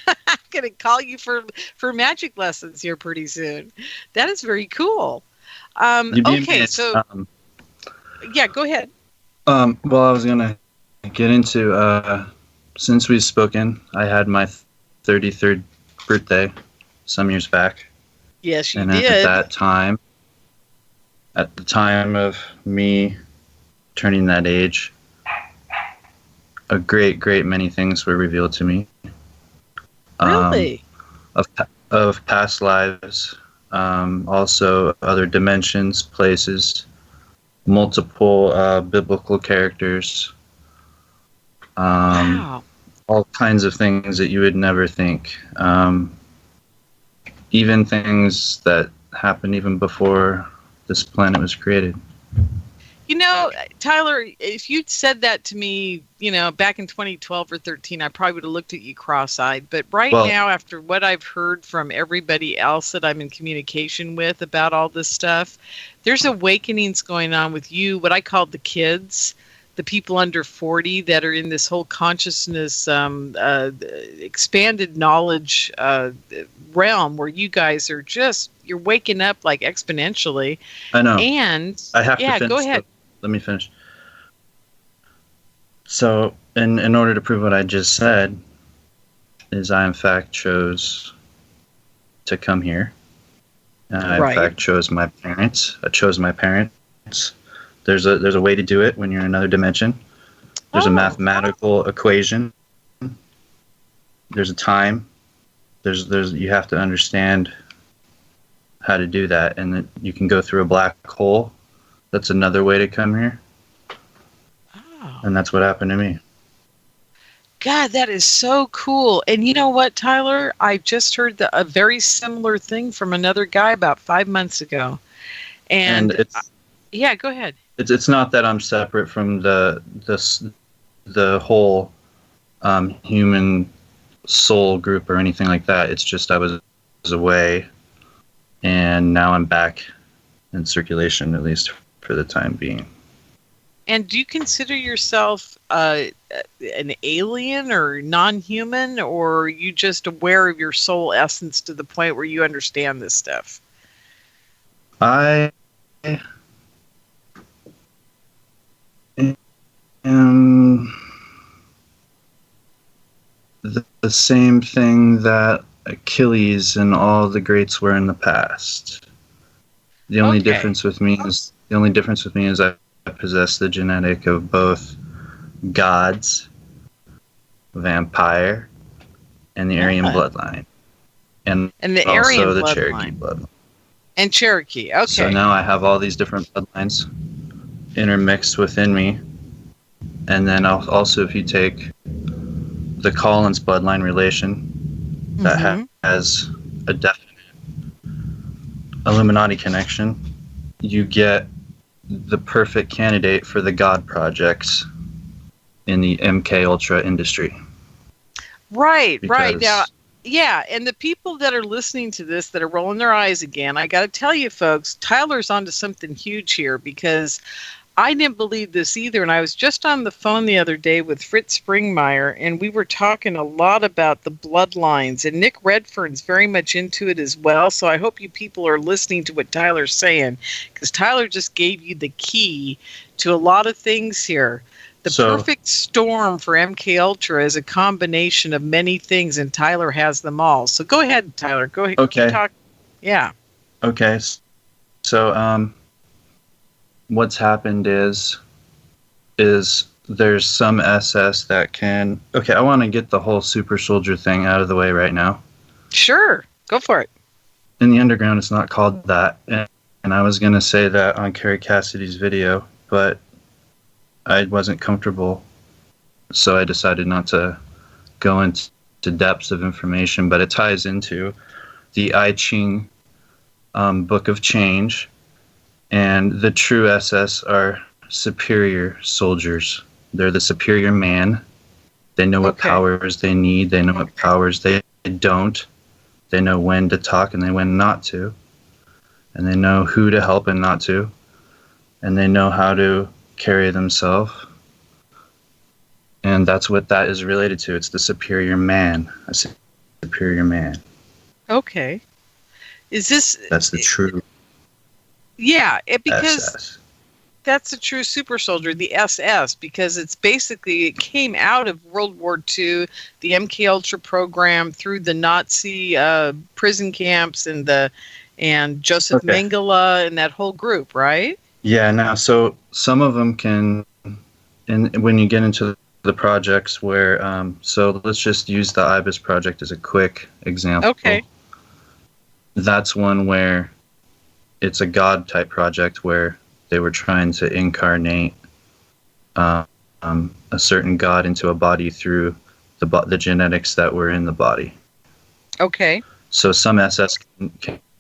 I'm going to call you for magic lessons here pretty soon. That is very cool. Okay, so yeah, go ahead. Well, I was gonna get into since we've spoken, I had my 33rd birthday some years back. Yes, you did. And at the time of me turning that age, a great many things were revealed to me. Really? Of past lives. Also other dimensions, places, multiple biblical characters, wow. All kinds of things that you would never think. Even things that happened even before this planet was created. Tyler, if you'd said that to me, back in 2012 or 13, I probably would have looked at you cross-eyed. But now, after what I've heard from everybody else that I'm in communication with about all this stuff, there's awakenings going on with you, what I call the kids, the people under 40 that are in this whole consciousness, expanded knowledge realm where you guys are you're waking up like exponentially. I know. And I have to finish. Go ahead. Let me finish. So, in order to prove what I just said, is I in fact chose to come here. I in fact chose my parents. I chose my parents. There's a way to do it when you're in another dimension. There's a mathematical equation. There's a time. You have to understand how to do that, and that you can go through a black hole. That's another way to come here. Oh. And that's what happened to me. God, that is so cool. And you know what, Tyler? I just heard a very similar thing from another guy about 5 months ago. And it's, yeah, go ahead. It's not that I'm separate from the whole human soul group or anything like that. It's just I was away, and now I'm back in circulation, at least for the time being. And do you consider yourself an alien or non-human, or are you just aware of your soul essence to the point where you understand this stuff? I am the same thing that Achilles and all the greats were in the past. The only difference with me is I possess the genetic of both gods, vampire, and the Aryan bloodline, and the also Aryan the bloodline. Cherokee bloodline. And Cherokee, okay. So now I have all these different bloodlines intermixed within me, and then also if you take the Collins bloodline relation, that has a definite Illuminati connection, you get the perfect candidate for the God projects in the MK Ultra industry. Right. Now, yeah, and the people that are listening to this that are rolling their eyes again, I got to tell you folks, Tyler's onto something huge here, because I didn't believe this either. And I was just on the phone the other day with Fritz Springmeier, and we were talking a lot about the bloodlines. And Nick Redfern's very much into it as well. So I hope you people are listening to what Tyler's saying, because Tyler just gave you the key to a lot of things here. The perfect storm for MK Ultra is a combination of many things, and Tyler has them all. So go ahead, Tyler. Go ahead. Okay. Talk. Yeah. Okay. So, what's happened is there's some SS that can... Okay, I want to get the whole super soldier thing out of the way right now. Sure. Go for it. In the underground, it's not called that. And I was going to say that on Carrie Cassidy's video, but I wasn't comfortable, so I decided not to go into depths of information, but it ties into the I Ching Book of Change, and the true SS are superior soldiers. They're the superior man. They know what powers they need. They know what powers they don't. They know when to talk and when not to. And they know who to help and not to. And they know how to carry themselves. And that's what that is related to. It's the superior man. A superior man. Okay. That's the true... Yeah, because SS. That's the true super soldier, the SS, because it came out of World War II, the MK Ultra program, through the Nazi prison camps and Joseph Mengele and that whole group, right? Yeah. Now, so some of them can, and when you get into the projects where, so let's just use the IBIS project as a quick example. Okay. That's one where it's a God type project where they were trying to incarnate a certain God into a body through the genetics that were in the body. Okay. So some SS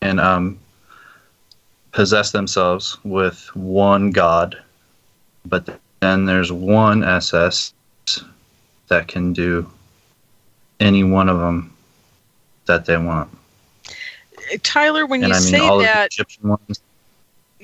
can possess themselves with one God, but then there's one SS that can do any one of them that they want. Tyler, when you say all that, of the Egyptian ones.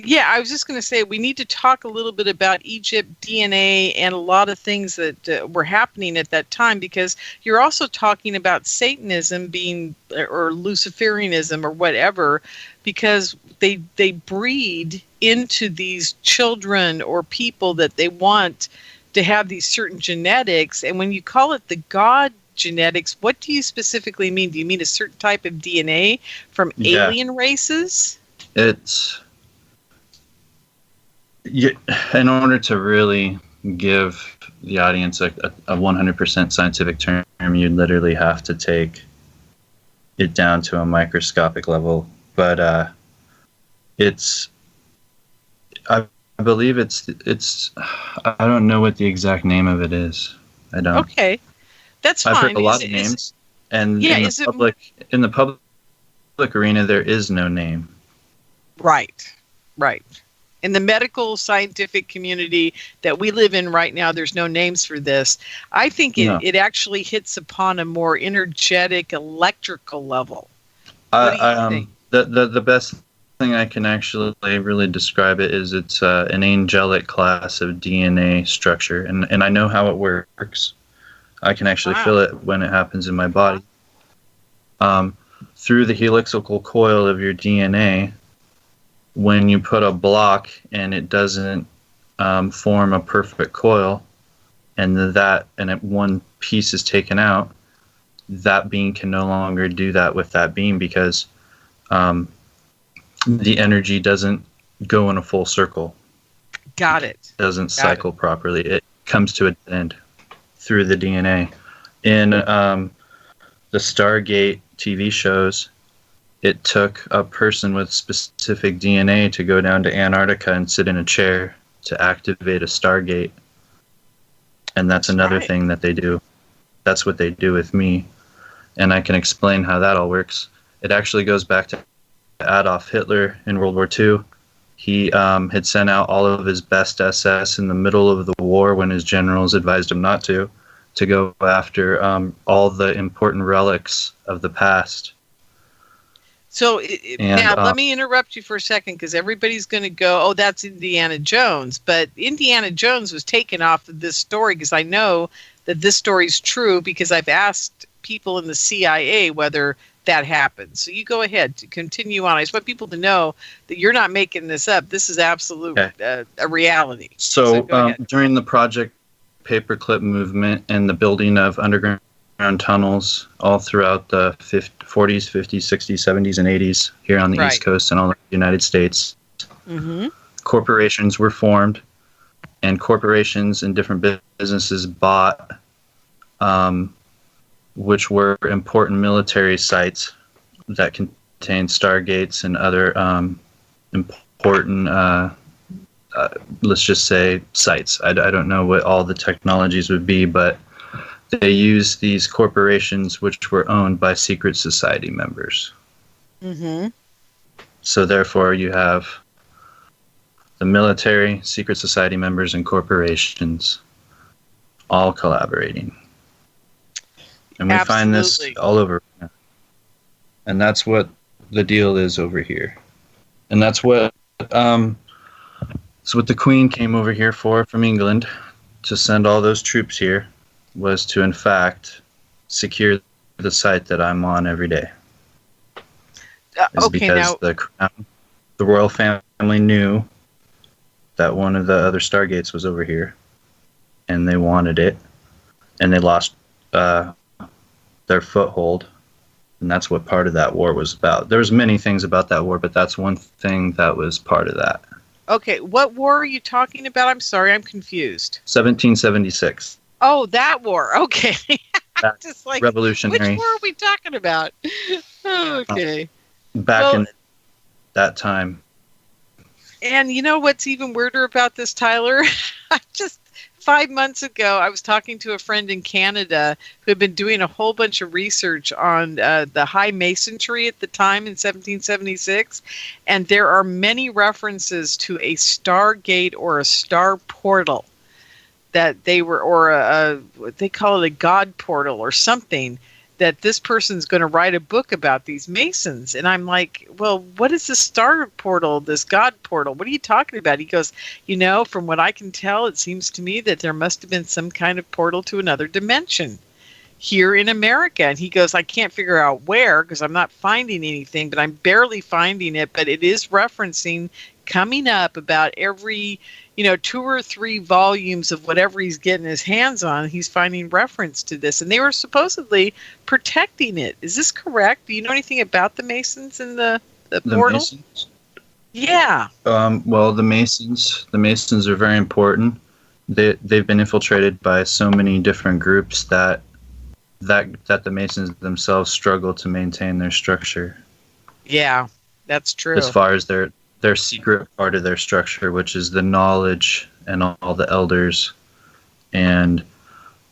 Yeah, I was just going to say we need to talk a little bit about Egypt, DNA, and a lot of things that were happening at that time, because you're also talking about Satanism being, or Luciferianism or whatever, because they breed into these children or people that they want to have these certain genetics. And when you call it the God genetics, what do you specifically mean? Do you mean a certain type of DNA from alien races? It's... in order to really give the audience a 100% scientific term, you'd literally have to take it down to a microscopic level. But I believe it's I don't know what the exact name of it is. I don't. Okay, that's fine. I've heard a lot of names, and in the public arena, there is no name. Right. In the medical scientific community that we live in right now, there's no names for this. I think it actually hits upon a more energetic, electrical level. What do you think? The best thing I can actually really describe it is it's an angelic class of DNA structure, and I know how it works. I can actually feel it when it happens in my body. Through the helical coil of your DNA, when you put a block and it doesn't form a perfect coil, and one piece is taken out, that being can no longer do that with that being, because the energy doesn't go in a full circle. Got it. It doesn't cycle properly. It comes to an end through the DNA. In the Stargate TV shows, it took a person with specific DNA to go down to Antarctica and sit in a chair to activate a Stargate. And that's another thing that they do. That's what they do with me. And I can explain how that all works. It actually goes back to Adolf Hitler in World War II. He had sent out all of his best SS in the middle of the war, when his generals advised him not to go after all the important relics of the past. So now let me interrupt you for a second, because everybody's going to go, oh, that's Indiana Jones. But Indiana Jones was taken off of this story, because I know that this story is true, because I've asked people in the CIA whether that happened. So you go ahead to continue on. I just want people to know that you're not making this up. This is absolute a reality. So during the Project Paperclip movement and the building of underground tunnels all throughout the 40s, 50s, 60s, 70s, and 80s here on the East Coast and all the United States, corporations were formed, and corporations and different businesses bought, which were important military sites that contained Stargates and other important, let's just say, sites. I don't know what all the technologies would be, but they use these corporations which were owned by secret society members. So therefore you have the military, secret society members, and corporations all collaborating. And we find this all over. And that's what the deal is over here. And that's what the Queen came over here for from England, to send all those troops here, was to, in fact, secure the site that I'm on every day. Because the Crown, the royal family, knew that one of the other Stargates was over here, and they wanted it, and they lost their foothold, and that's what part of that war was about. There's many things about that war, but that's one thing that was part of that. Okay, what war are you talking about? I'm sorry, I'm confused. 1776. Oh, that war. Okay. Just like, revolutionary. Which war are we talking about? Okay. Back in that time. And you know what's even weirder about this, Tyler? 5 months ago, I was talking to a friend in Canada who had been doing a whole bunch of research on the high masonry at the time in 1776. And there are many references to a Stargate or a star portal that they were, or they call it a God portal or something, that this person's going to write a book about these Masons. And I'm like, well, what is this star portal, this God portal? What are you talking about? He goes, from what I can tell, it seems to me that there must have been some kind of portal to another dimension here in America. And he goes, I can't figure out where because I'm not finding anything, but I'm barely finding it. But it is referencing coming up about every 2 or 3 volumes of whatever he's getting his hands on, he's finding reference to this. And they were supposedly protecting it. Is this correct? Do you know anything about the Masons and the portal? Masons? Yeah. Well, the Masons are very important. They've been infiltrated by so many different groups that the Masons themselves struggle to maintain their structure. Yeah, that's true. As far as their secret part of their structure, which is the knowledge and all the elders. And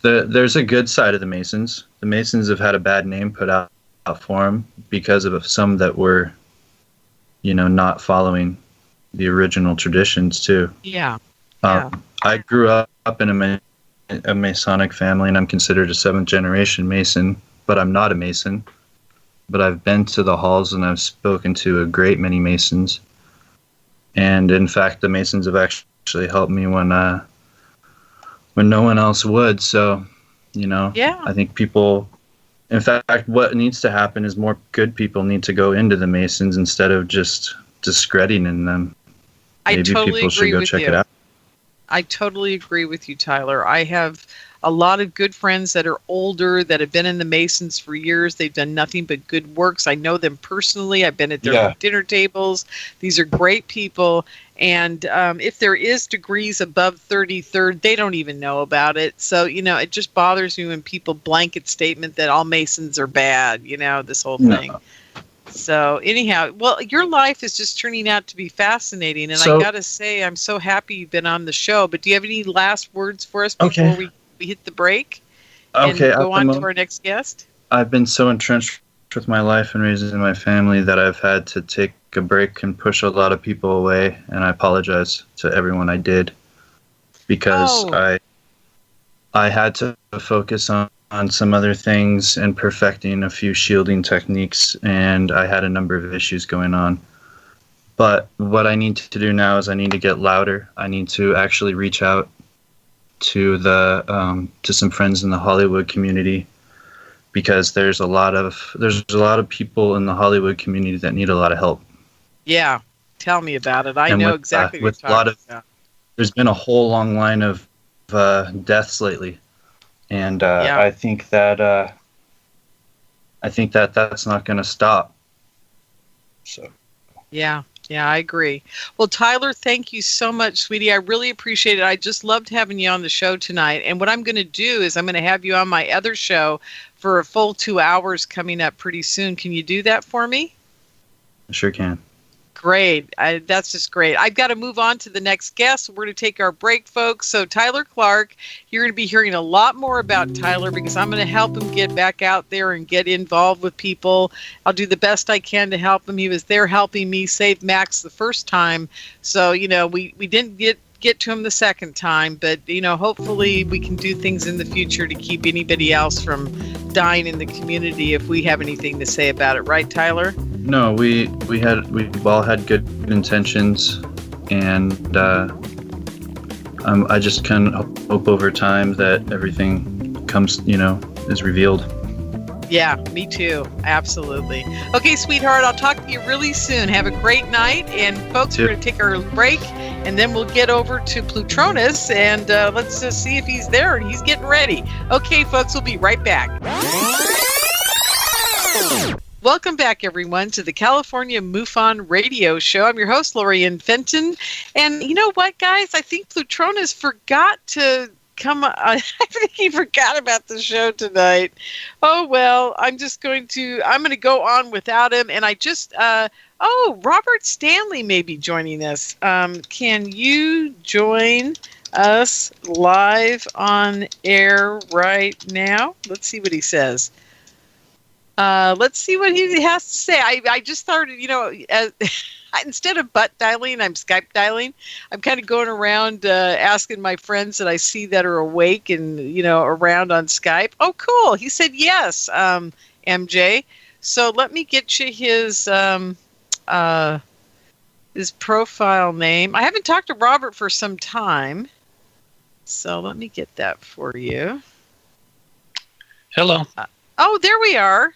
there's a good side of the Masons. The Masons have had a bad name put out for them because of some that were, not following the original traditions too. Yeah. I grew up in a Masonic family, and I'm considered a 7th generation Mason, but I'm not a Mason. But I've been to the halls and I've spoken to a great many Masons. And in fact, the Masons have actually helped me when no one else would. So, yeah. I think people, in fact, what needs to happen is more good people need to go into the Masons instead of just discrediting them. Maybe people should go check it out. I totally agree with you, Tyler. I have a lot of good friends that are older that have been in the Masons for years. They've done nothing but good works. I know them personally. I've been at their dinner tables. These are great people. And if there is degrees above 33rd, they don't even know about it. So, it just bothers me when people blanket statement that all Masons are bad, this whole thing. No. So anyhow, well, your life is just turning out to be fascinating. And I got to say, I'm so happy you've been on the show. But do you have any last words for us before we hit the break and go on to our next guest? I've been so entrenched with my life and raising my family that I've had to take a break and push a lot of people away. And I apologize to everyone I did because I had to focus on some other things and perfecting a few shielding techniques, and I had a number of issues going on. But what I need to do now is I need to get louder. I need to actually reach out to to some friends in the Hollywood community, because there's a lot of people in the Hollywood community that need a lot of help. Yeah, tell me about it. I know exactly what you're talking about. There's been a whole long line of deaths lately. And I think that that's not going to stop. So. Yeah, I agree. Well, Tyler, thank you so much, sweetie. I really appreciate it. I just loved having you on the show tonight. And what I'm going to do is I'm going to have you on my other show for a full 2 hours coming up pretty soon. Can you do that for me? I sure can. Great. That's just great. I've got to move on to the next guest. We're going to take our break, folks. So Tyler Clark, you're going to be hearing a lot more about Tyler because I'm going to help him get back out there and get involved with people. I'll do the best I can to help him. He was there helping me save Max the first time. So, we didn't get to him the second time, but hopefully we can do things in the future to keep anybody else from dying in the community if we have anything to say about it, right, Tyler? No, we've all had good intentions, and I just kind of hope over time that everything comes, is revealed. Yeah, me too. Absolutely. Okay, sweetheart, I'll talk to you really soon. Have a great night. And folks, we're going to take our break, and then we'll get over to Plutronus, and let's just see if he's there and he's getting ready. Okay, folks, we'll be right back. Welcome back, everyone, to the California MUFON Radio Show. I'm your host, Lorien Fenton. And you know what, guys? I think Plutronus forgot to come. I think he forgot about the show tonight. Oh, well, I'm going to go on without him. And I just, Robert Stanley may be joining us. Can you join us live on air right now? Let's see what he says. Let's see what he has to say. I just started, I instead of butt dialing, I'm Skype dialing. I'm kind of going around asking my friends that I see that are awake and, around on Skype. Oh, cool. He said yes, MJ. So let me get you his profile name. I haven't talked to Robert for some time. So let me get that for you. Hello. There we are.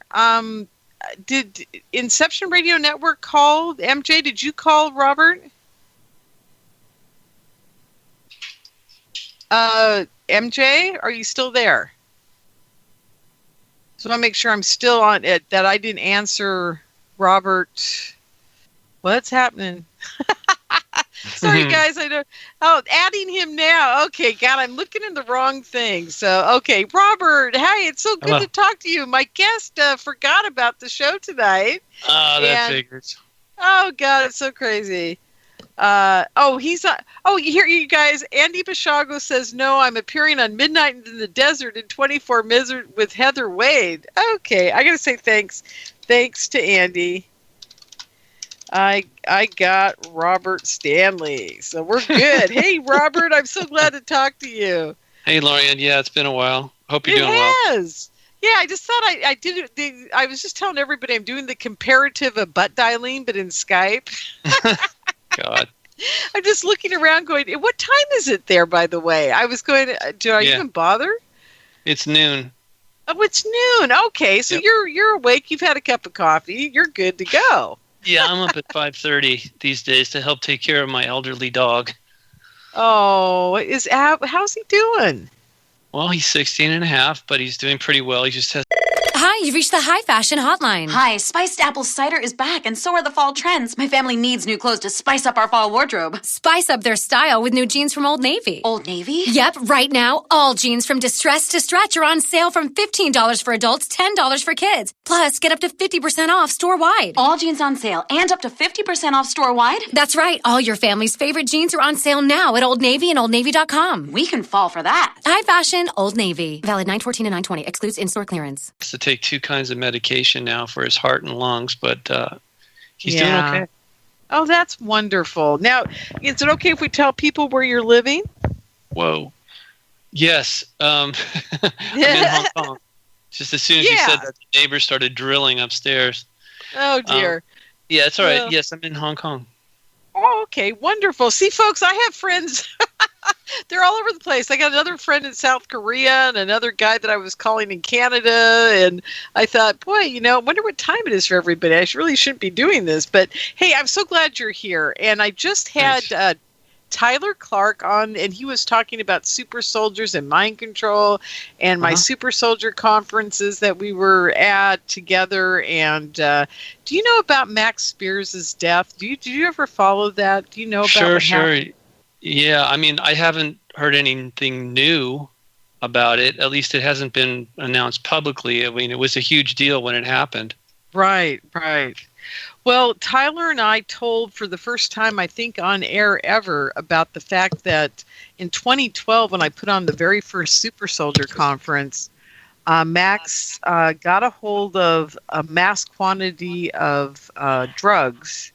Did Inception Radio Network call? MJ, did you call Robert? MJ, are you still there? So I want to make sure I'm still on it, that I didn't answer Robert. What's happening? Sorry, guys. I know. Oh, adding him now. Okay, God, I'm looking in the wrong thing. So, okay, Robert. Hey, it's so good to talk to you. My guest forgot about the show tonight. That figures. Oh God, it's so crazy. He's not. Oh, here you guys. Andy Bashago says no. I'm appearing on Midnight in the Desert in 24 Misery with Heather Wade. Okay, I gotta say thanks to Andy. I got Robert Stanley, so we're good. Hey, Robert, I'm so glad to talk to you. Hey, Lorien. Yeah, it's been a while. Hope you're doing well. It has. Yeah, I just thought I did it. I was just telling everybody I'm doing the comparative of butt dialing, but in Skype. God. I'm just looking around going, what time is it there, by the way? I was going, do I even bother? It's noon. Oh, it's noon. Okay, so you're awake. You've had a cup of coffee. You're good to go. Yeah, I'm up at 5:30 these days to help take care of my elderly dog. Oh, how's he doing? Well, he's 16 and a half, but he's doing pretty well. He just has... Hi, you've reached the High Fashion Hotline. Hi, spiced apple cider is back, and so are the fall trends. My family needs new clothes to spice up our fall wardrobe. Spice up their style with new jeans from Old Navy. Old Navy? Yep, right now, all jeans from Distress to Stretch are on sale from $15 for adults, $10 for kids. Plus, get up to 50% off store-wide. All jeans on sale and up to 50% off store-wide? That's right. All your family's favorite jeans are on sale now at Old Navy and OldNavy.com. We can fall for that. High Fashion, Old Navy. Valid 9/14 and 9/20. Excludes in-store clearance. To take 2 kinds of medication now for his heart and lungs, but he's doing okay. Oh, that's wonderful. Now, is it okay if we tell people where you're living? Whoa. Yes. I'm in Hong Kong. Just as soon as you said that, the neighbors started drilling upstairs. Oh, dear. Yeah, it's all right. Yes, I'm in Hong Kong. Oh, okay. Wonderful. See, folks, I have friends. They're all over the place. I got another friend in South Korea and another guy that I was calling in Canada. And I thought, boy, I wonder what time it is for everybody. I really shouldn't be doing this. But, hey, I'm so glad you're here. And I just had Tyler Clark on, and he was talking about super soldiers and mind control and my super soldier conferences that we were at together. And do you know about Max Spears' death? Did you ever follow that? Do you know about what happened? Yeah, I mean, I haven't heard anything new about it. At least it hasn't been announced publicly. I mean, it was a huge deal when it happened. Right. Well, Tyler and I told for the first time, I think, on air ever about the fact that in 2012, when I put on the very first Super Soldier Conference, Max got a hold of a mass quantity of drugs.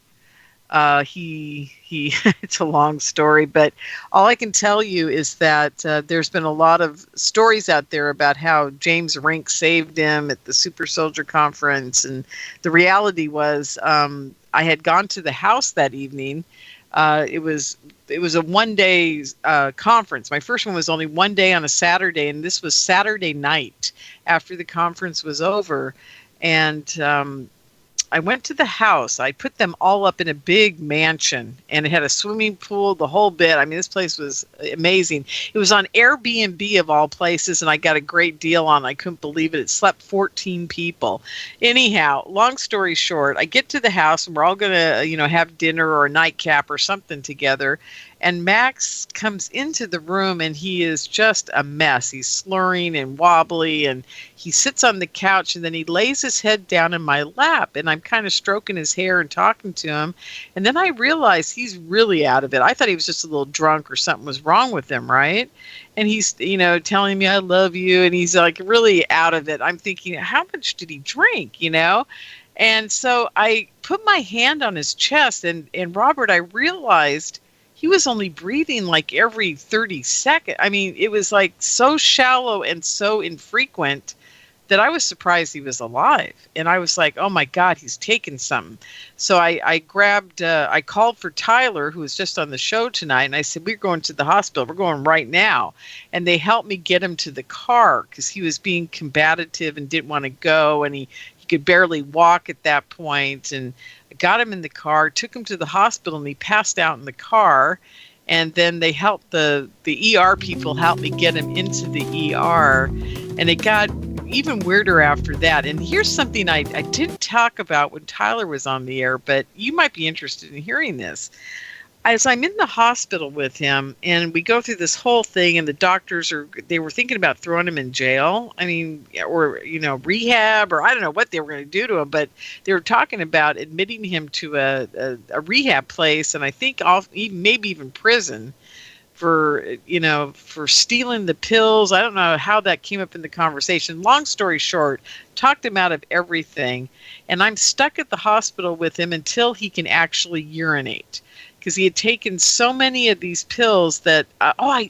He it's a long story, but all I can tell you is that there's been a lot of stories out there about how James Rink saved him at the Super Soldier Conference. And the reality was, I had gone to the house that evening. It was a one-day conference. My first one was only one day on a Saturday, and this was Saturday night after the conference was over. And I went to the house. I put them all up in a big mansion, and it had a swimming pool, the whole bit. I mean, this place was amazing. It was on Airbnb of all places, and I got a great deal on it. I couldn't believe it. It slept 14 people. Anyhow, long story short, I get to the house, and we're all going to, have dinner or a nightcap or something together. And Max comes into the room, and he is just a mess. He's slurring and wobbly, and he sits on the couch, and then he lays his head down in my lap, and I'm kind of stroking his hair and talking to him. And then I realized he's really out of it. I thought he was just a little drunk or something was wrong with him, right? And he's, telling me I love you, and he's like really out of it. I'm thinking, how much did he drink, And so I put my hand on his chest, and Robert, I realized he was only breathing like every 30 seconds. I mean, it was like so shallow and so infrequent that I was surprised he was alive. And I was like, oh my God, he's taken something. So I called for Tyler, who was just on the show tonight, and I said, we're going to the hospital. We're going right now. And they helped me get him to the car because he was being combative and didn't want to go, and he could barely walk at that point. And I got him in the car, took him to the hospital, and he passed out in the car. And then they helped the ER people help me get him into the ER. And it got even weirder after that. And here's something I didn't talk about when Tyler was on the air, but you might be interested in hearing this. As I'm in the hospital with him, and we go through this whole thing, and the doctors they were thinking about throwing him in jail. I mean, or, rehab, or I don't know what they were going to do to him, but they were talking about admitting him to a rehab place, and I think maybe even prison for stealing the pills. I don't know how that came up in the conversation. Long story short, talked him out of everything, and I'm stuck at the hospital with him until he can actually urinate. Because he had taken so many of these pills that,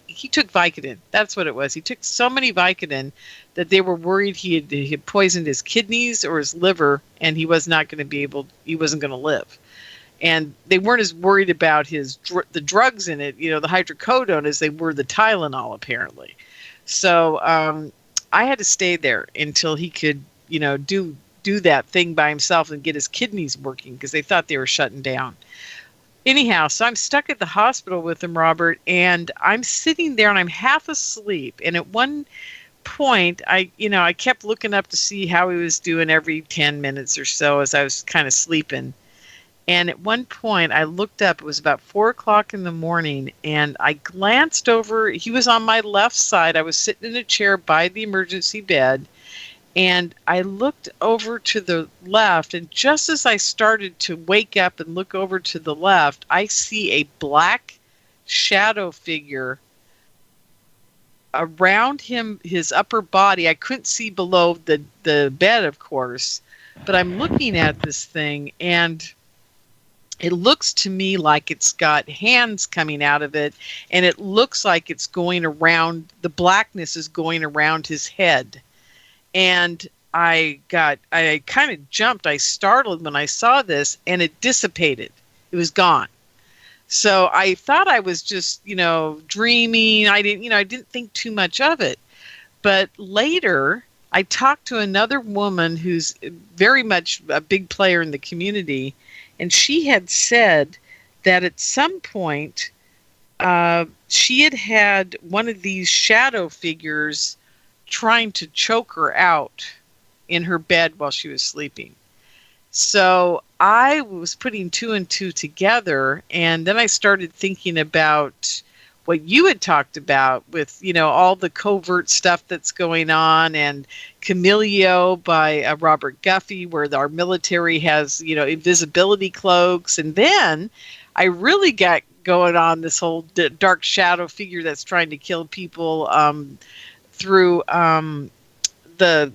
he took Vicodin. That's what it was. He took so many Vicodin that they were worried he had poisoned his kidneys or his liver, and he wasn't going to live. And they weren't as worried about the drugs in it, the hydrocodone, as they were the Tylenol, apparently. So I had to stay there until he could, do that thing by himself and get his kidneys working, because they thought they were shutting down. Anyhow, so I'm stuck at the hospital with him, Robert, and I'm sitting there and I'm half asleep. And at one point, I kept looking up to see how he was doing every 10 minutes or so as I was kind of sleeping. And at one point, I looked up. It was about 4 o'clock in the morning, and I glanced over. He was on my left side. I was sitting in a chair by the emergency bed. And I looked over to the left, and just as I started to wake up and look over to the left, I see a black shadow figure around him, his upper body. I couldn't see below the bed, of course, but I'm looking at this thing, and it looks to me like it's got hands coming out of it, and it looks like it's going around, the blackness is going around his head. And I kind of jumped. I startled when I saw this, and it dissipated. It was gone. So I thought I was just, dreaming. I didn't think too much of it. But later, I talked to another woman who's very much a big player in the community, and she had said that at some point, she had one of these shadow figures trying to choke her out in her bed while she was sleeping. So I was putting two and two together, and then I started thinking about what you had talked about with, all the covert stuff that's going on, and Camilio by Robert Guffey, where our military has, invisibility cloaks. And then I really got going on this whole dark shadow figure that's trying to kill people, through the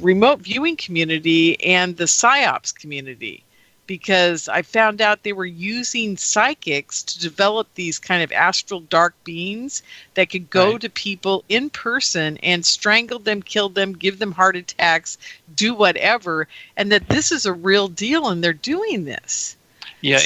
remote viewing community and the PSYOPs community, because I found out they were using psychics to develop these kind of astral dark beings that could go to people in person and strangle them, kill them, give them heart attacks, do whatever, and that this is a real deal, and they're doing this. Yeah,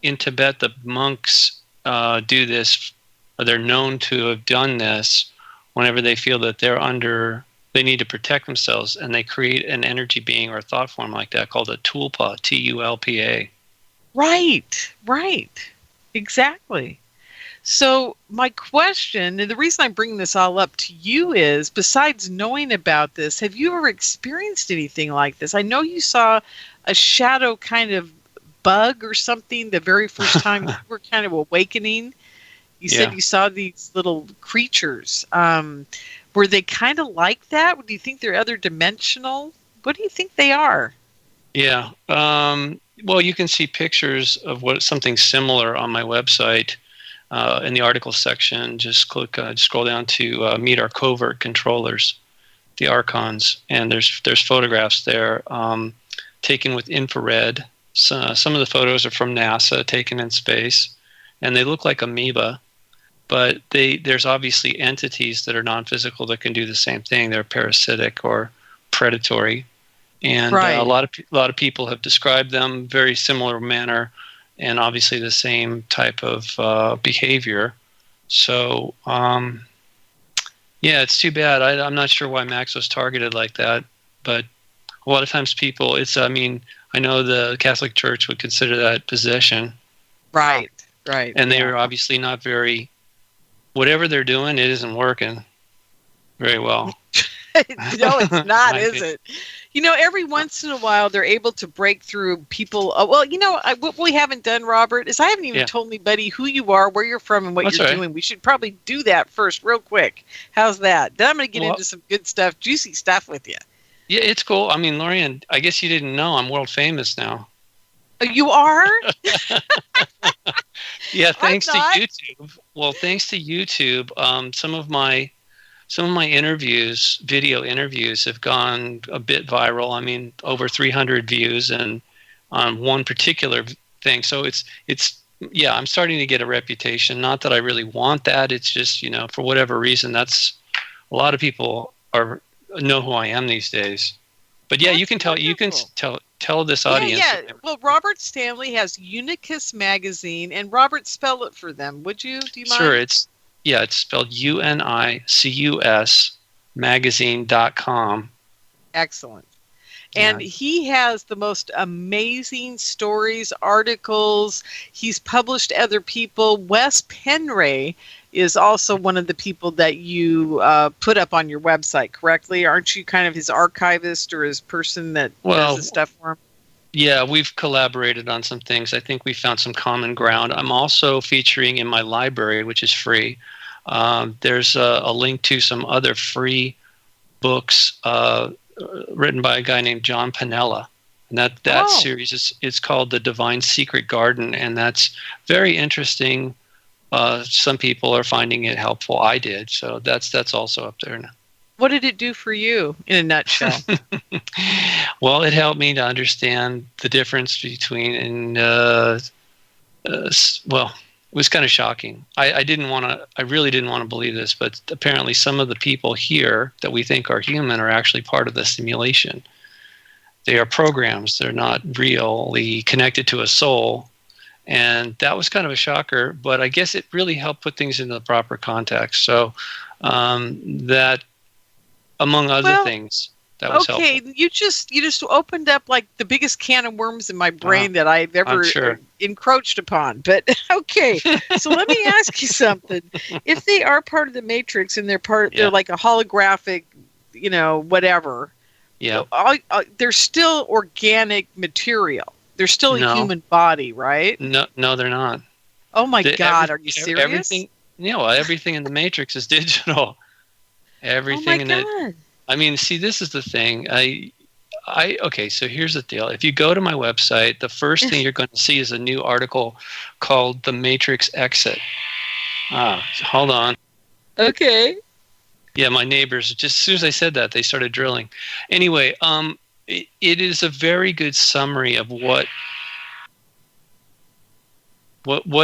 in Tibet, the monks do this, or they're known to have done this whenever they feel that they need to protect themselves, and they create an energy being or a thought form like that called a tulpa, Tulpa. Right. Exactly. So my question, and the reason I'm bringing this all up to you is, besides knowing about this, have you ever experienced anything like this? I know you saw a shadow kind of bug or something the very first time you were kind of awakening. You said you saw these little creatures. Were they kind of like that? Do you think they're other dimensional? What do you think they are? Yeah. Well, you can see pictures of something similar on my website in the article section. Just scroll down to meet our covert controllers. the archons, and there's photographs there taken with infrared. So, some of the photos are from NASA, taken in space, and they look like amoeba. But there's obviously entities that are non-physical that can do the same thing. They're parasitic or predatory, and a lot of people have described them very similar manner, and obviously the same type of behavior. So, yeah, it's too bad. I'm not sure why Max was targeted like that, but a lot of times people, I know the Catholic Church would consider that possession. Right. And they are obviously not very, whatever they're doing, it isn't working very well. No, it's not, is it? Every once in a while, they're able to break through people. What we haven't done, Robert, is I haven't even told anybody who you are, where you're from, and what you're doing. We should probably do that first, real quick. How's that? Then I'm going to get into some good stuff, juicy stuff with you. Yeah, it's cool. I mean, Lorien, I guess you didn't know I'm world famous now. You are? Yeah, thanks to YouTube. Well, thanks to YouTube, some of my interviews, video interviews, have gone a bit viral. I mean, over 300 views, and on one particular thing. So it's I'm starting to get a reputation. Not that I really want that. It's just, for whatever reason, a lot of people know who I am these days. But yeah, you can tell this audience. Yeah. Well, Robert Stanley has Unicus Magazine, and Robert, spell it for them, would you? Do you mind? Sure. It's spelled UNICUS magazine.com. Excellent. And he has the most amazing stories, articles. He's published other people. Wes Penray is also one of the people that you put up on your website, correctly? Aren't you kind of his archivist or his person that does the stuff for him? Yeah, we've collaborated on some things. I think we found some common ground. I'm also featuring in my library, which is free. There's a link to some other free books written by a guy named John Piniella. And that series is called The Divine Secret Garden, and that's very interesting. Some people are finding it helpful. I did, so that's also up there now. What did it do for you, in a nutshell? Well, it helped me to understand the difference between, it was kind of shocking. I really didn't want to believe this, but apparently some of the people here that we think are human are actually part of the simulation. They are programs. They're not really connected to a soul. And that was kind of a shocker, but I guess it really helped put things into the proper context. So that, among other things, that was helpful. Okay, you just opened up like the biggest can of worms in my brain that I've ever encroached upon. But okay, so let me ask you something. If they are part of the Matrix and they're like a holographic, whatever. Yeah. They're still organic material. They're still a human body, right? No, they're not. Oh my God, are you serious? Everything in the Matrix is digital. Everything in it. I mean, see, this is the thing. Okay, so here's the deal. If you go to my website, the first thing you're going to see is a new article called The Matrix Exit. Hold on. Okay. Yeah, my neighbors, just as soon as I said that, they started drilling. Anyway, it is a very good summary of what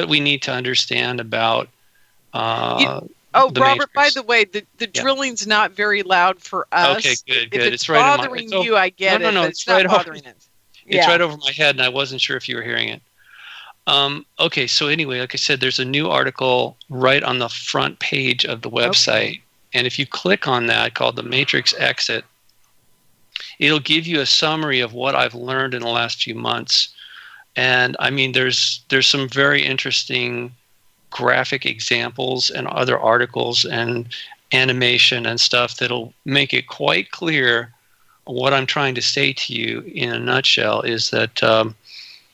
we need to understand about Robert, Matrix. By the way, the drilling's not very loud for us. Okay, good. If it's bothering you, I get it. No, it's right not bothering it. It's right over my head, and I wasn't sure if you were hearing it. Okay, so anyway, like I said, there's a new article right on the front page of the website. Okay. And if you click on that, called The Matrix Exit, it'll give you a summary of what I've learned in the last few months. And I mean, there's some very interesting graphic examples and other articles and animation and stuff that'll make it quite clear. What I'm trying to say to you in a nutshell is that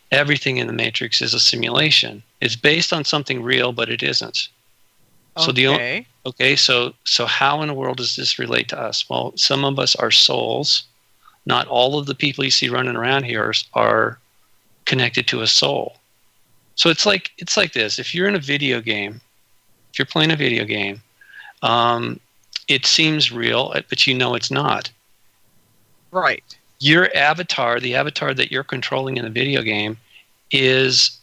everything in the Matrix is a simulation. It's based on something real, but it isn't. So so how in the world does this relate to us? Well, some of us are souls. Not all of the people you see running around here are connected to a soul. So it's like this. If you're in a video game, if you're playing a video game, it seems real, but you know it's not. Right. Your avatar, the avatar that you're controlling in the video game, is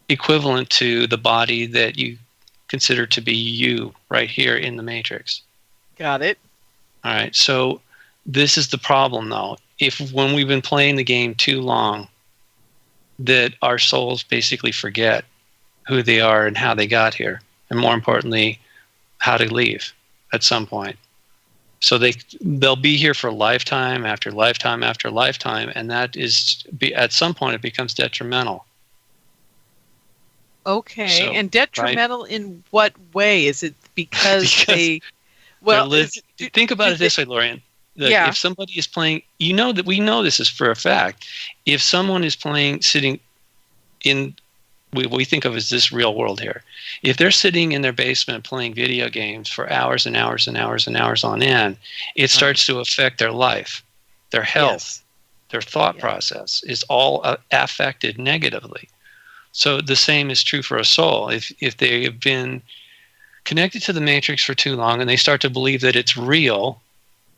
equivalent to the body that you consider to be you right here in the Matrix. Got it. All right. So this is the problem, though. When we've been playing the game too long, that our souls basically forget who they are and how they got here, and more importantly, how to leave at some point. So they'll be here for lifetime after lifetime after lifetime, and that is at some point it becomes detrimental. Okay, So, and detrimental in what way? Is it because they? Well, think about it this way, Lorien. If somebody is playing, we know this is for a fact. If someone is sitting in, we think of as this real world here. If they're sitting in their basement playing video games for hours and hours and hours and hours on end, it starts to affect their life, their health, their thought process is all affected negatively. So the same is true for a soul. If they have been connected to the Matrix for too long and they start to believe that it's real,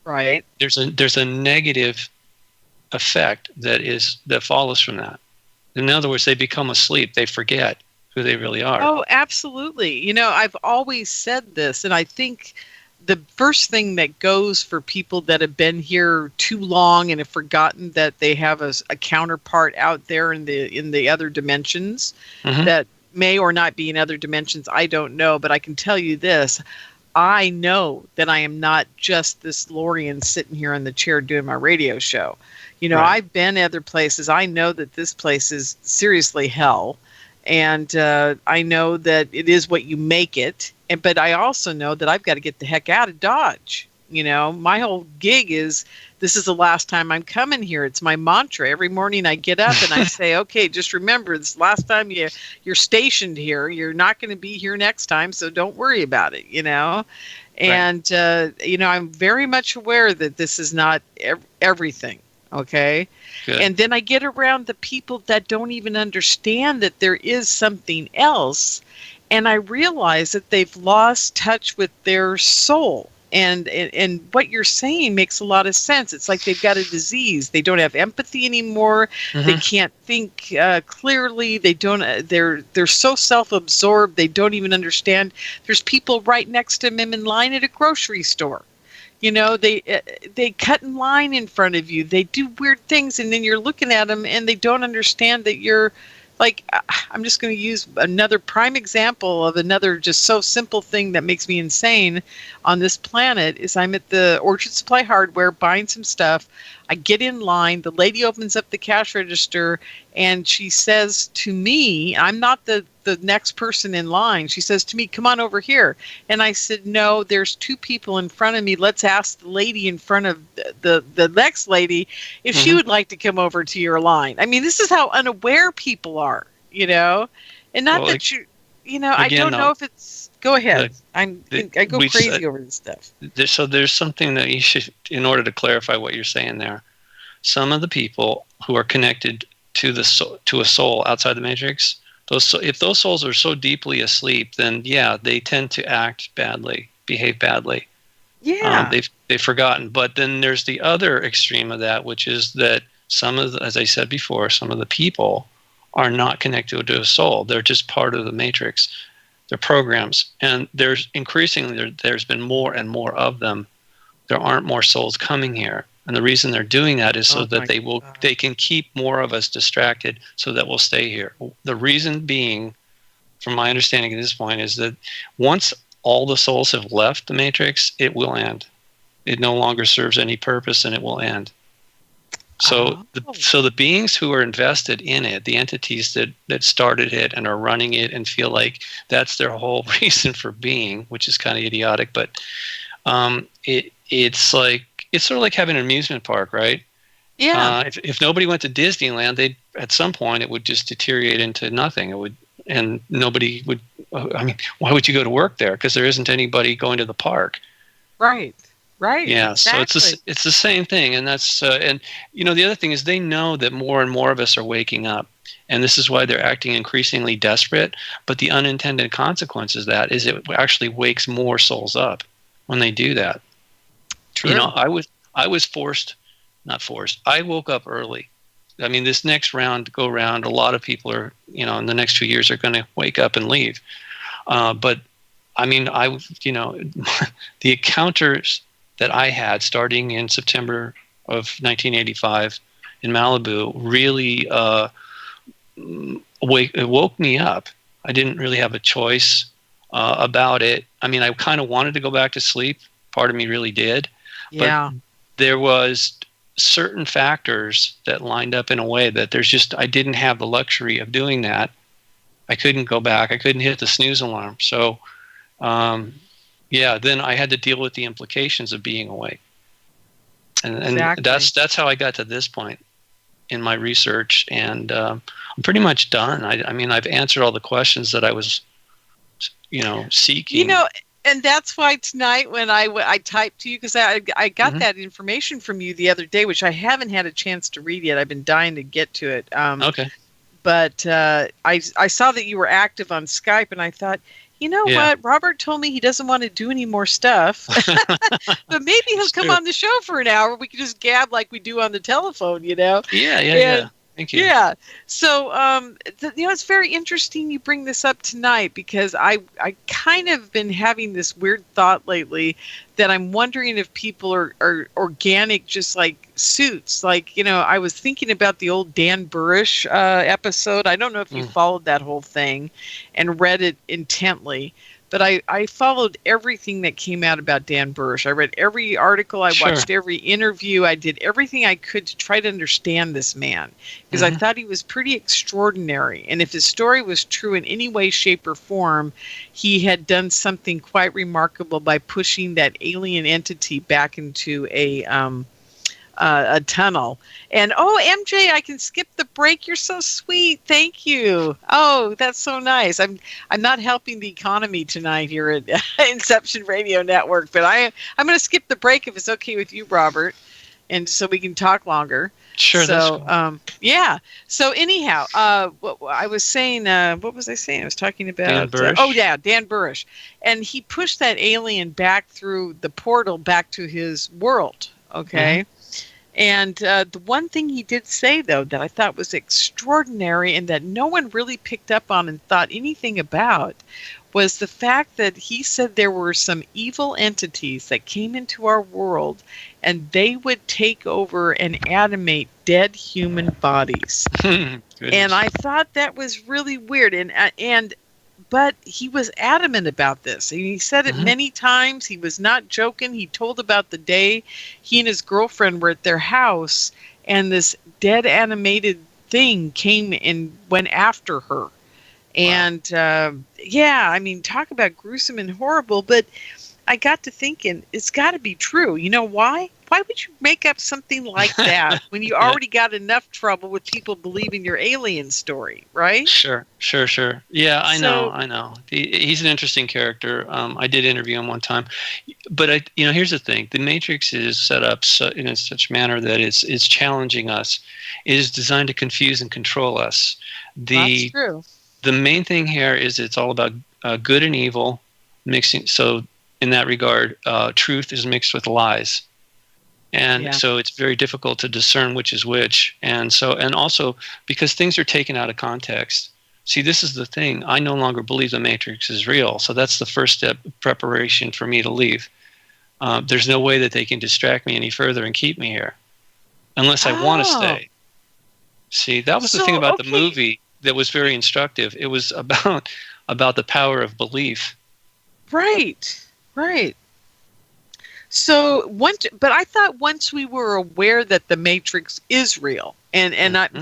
right? There's a negative effect that follows from that. In other words, they become asleep. They forget who they really are. Oh, absolutely. I've always said this, and I think the first thing that goes for people that have been here too long and have forgotten that they have a counterpart out there in the other dimensions that may or not be in other dimensions, I don't know, but I can tell you this. I know that I am not just this Lorien sitting here in the chair doing my radio show. Right. I've been other places. I know that this place is seriously hell. And I know that it is what you make it. But I also know that I've got to get the heck out of Dodge. My whole gig is, this is the last time I'm coming here. It's my mantra. Every morning I get up and I say, okay, just remember, this last time you're stationed here. You're not going to be here next time, so don't worry about it, And, I'm very much aware that this is not everything. Okay. Good. And then I get around the people that don't even understand that there is something else. And I realize that they've lost touch with their soul. And what you're saying makes a lot of sense. It's like they've got a disease. They don't have empathy anymore. They can't think clearly. They're so self-absorbed. They don't even understand. There's people right next to them in line at a grocery store. They cut in line in front of you. They do weird things, and then you're looking at them, and they don't understand that you're like. I'm just going to use another prime example of another just so simple thing that makes me insane on this planet. Is I'm at the Orchard Supply Hardware buying some stuff. I get in line. The lady opens up the cash register, and she says to me, I'm not the next person in line. She says to me, come on over here. And I said, no, there's two people in front of me. Let's ask the lady in front of the next lady if she would like to come over to your line. I mean, this is how unaware people are, And not that I don't know if it's, go ahead. I go crazy over this stuff. So there's something that you should, in order to clarify what you're saying there, some of the people who are connected to a soul outside the Matrix, if those souls are so deeply asleep, then they tend to act badly, behave badly. Yeah, they've forgotten. But then there's the other extreme of that, which is that as I said before, some of the people are not connected to a soul. They're just part of the Matrix. They're programs, and there's been more and more of them. There aren't more souls coming here. And the reason they're doing that is so that they can keep more of us distracted so that we'll stay here. The reason being, from my understanding at this point, is that once all the souls have left the Matrix, it will end. It no longer serves any purpose, and it will end. So the beings who are invested in it, the entities that started it and are running it and feel like that's their whole reason for being, which is kind of idiotic, but it's sort of like having an amusement park, right? Yeah. If nobody went to Disneyland, at some point it would just deteriorate into nothing. And nobody would. I mean, why would you go to work there? Because there isn't anybody going to the park. Right. Yeah. Exactly. So it's the same thing, and that's the other thing is they know that more and more of us are waking up, And this is why they're acting increasingly desperate. But the unintended consequence of that is it actually wakes more souls up when they do that. True. You know, I was not forced. I woke up early. I mean, this next go round, a lot of people are, you know, in the next 2 years are going to wake up and leave. But I mean, the encounters that I had starting in September of 1985 in Malibu really woke me up. I didn't really have a choice about it. I mean, I kind of wanted to go back to sleep. Part of me really did. Yeah. But there was certain factors that lined up in a way that I didn't have the luxury of doing that. I couldn't go back. I couldn't hit the snooze alarm. So, then I had to deal with the implications of being awake. And exactly. that's how I got to this point in my research. And I'm pretty much done. I mean, I've answered all the questions that I was, seeking. You know, and that's why tonight when I typed to you, because I got that information from you the other day, which I haven't had a chance to read yet. I've been dying to get to it. Okay. But I saw that you were active on Skype, and I thought, you know what? Robert told me he doesn't want to do any more stuff, but maybe he'll come on the show for an hour. We could just gab like we do on the telephone, you know? Yeah. Thank you. Yeah. So, it's very interesting you bring this up tonight, because I kind of been having this weird thought lately that I'm wondering if people are organic, just like suits. Like, I was thinking about the old Dan Burrish episode. I don't know if you followed that whole thing and read it intently, but I followed everything that came out about Dan Burrish. I read every article. I watched every interview. I did everything I could to try to understand this man, because I thought he was pretty extraordinary. And if his story was true in any way, shape, or form, he had done something quite remarkable by pushing that alien entity back into a tunnel. And MJ, I can skip the break. You're so sweet. Thank you. Oh, that's so nice. I'm not helping the economy tonight here at Inception Radio Network, but I'm going to skip the break if it's okay with you, Robert, and so we can talk longer. Sure. So, that's cool. So anyhow, what I was saying, what was I saying? I was talking about Dan Burrish. Dan Burrish, and he pushed that alien back through the portal back to his world. Okay. And the one thing he did say, though, that I thought was extraordinary and that no one really picked up on and thought anything about was the fact that he said there were some evil entities that came into our world and they would take over and animate dead human bodies. And I thought that was really weird. But he was adamant about this. And he said it many times. He was not joking. He told about the day he and his girlfriend were at their house and this dead animated thing came and went after her. And talk about gruesome and horrible. But I got to thinking, it's got to be true. You know why? Why would you make up something like that when you already got enough trouble with people believing your alien story, right? Sure. Yeah, I know. He's an interesting character. I did interview him one time. But, here's the thing. The Matrix is set up in such a manner that it's challenging us. It is designed to confuse and control us. That's true. The main thing here is it's all about good and evil mixing. So in that regard, truth is mixed with lies. And so it's very difficult to discern which is which. And also because things are taken out of context. See, this is the thing. I no longer believe the Matrix is real. So that's the first step of preparation for me to leave. There's no way that they can distract me any further and keep me here unless I want to stay. See, that was the thing about the movie that was very instructive. It was about the power of belief. Right. So but I thought once we were aware that the Matrix is real, and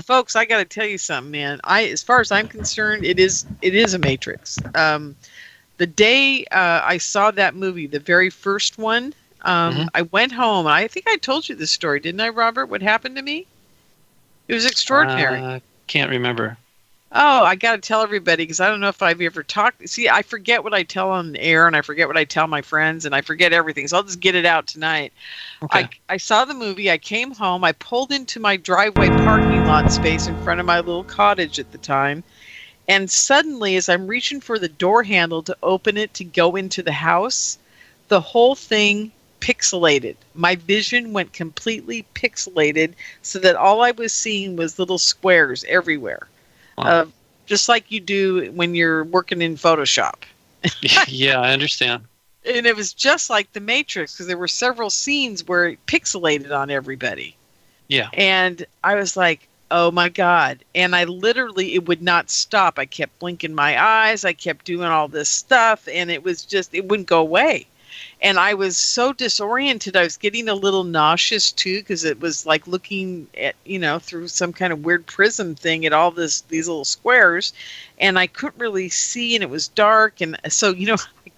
folks, I got to tell you something, man. As far as I'm concerned, it is a Matrix. The day I saw that movie, the very first one, I went home. I think I told you this story, didn't I, Robert? What happened to me? It was extraordinary. Can't remember. Oh, I got to tell everybody because I don't know if I've ever talked. See, I forget what I tell on the air, and I forget what I tell my friends, and I forget everything. So I'll just get it out tonight. Okay. I saw the movie. I came home. I pulled into my driveway parking lot space in front of my little cottage at the time. And suddenly, as I'm reaching for the door handle to open it to go into the house, the whole thing pixelated. My vision went completely pixelated so that all I was seeing was little squares everywhere. Wow. Just like you do when you're working in Photoshop. Yeah, I understand. And it was just like The Matrix because there were several scenes where it pixelated on everybody. Yeah. And I was like, oh my God. And I literally, it would not stop. I kept blinking my eyes. I kept doing all this stuff. And it was just, it wouldn't go away. And I was so disoriented. I was getting a little nauseous too, because it was like looking at, through some kind of weird prism thing at all these little squares. And I couldn't really see, and it was dark. And so,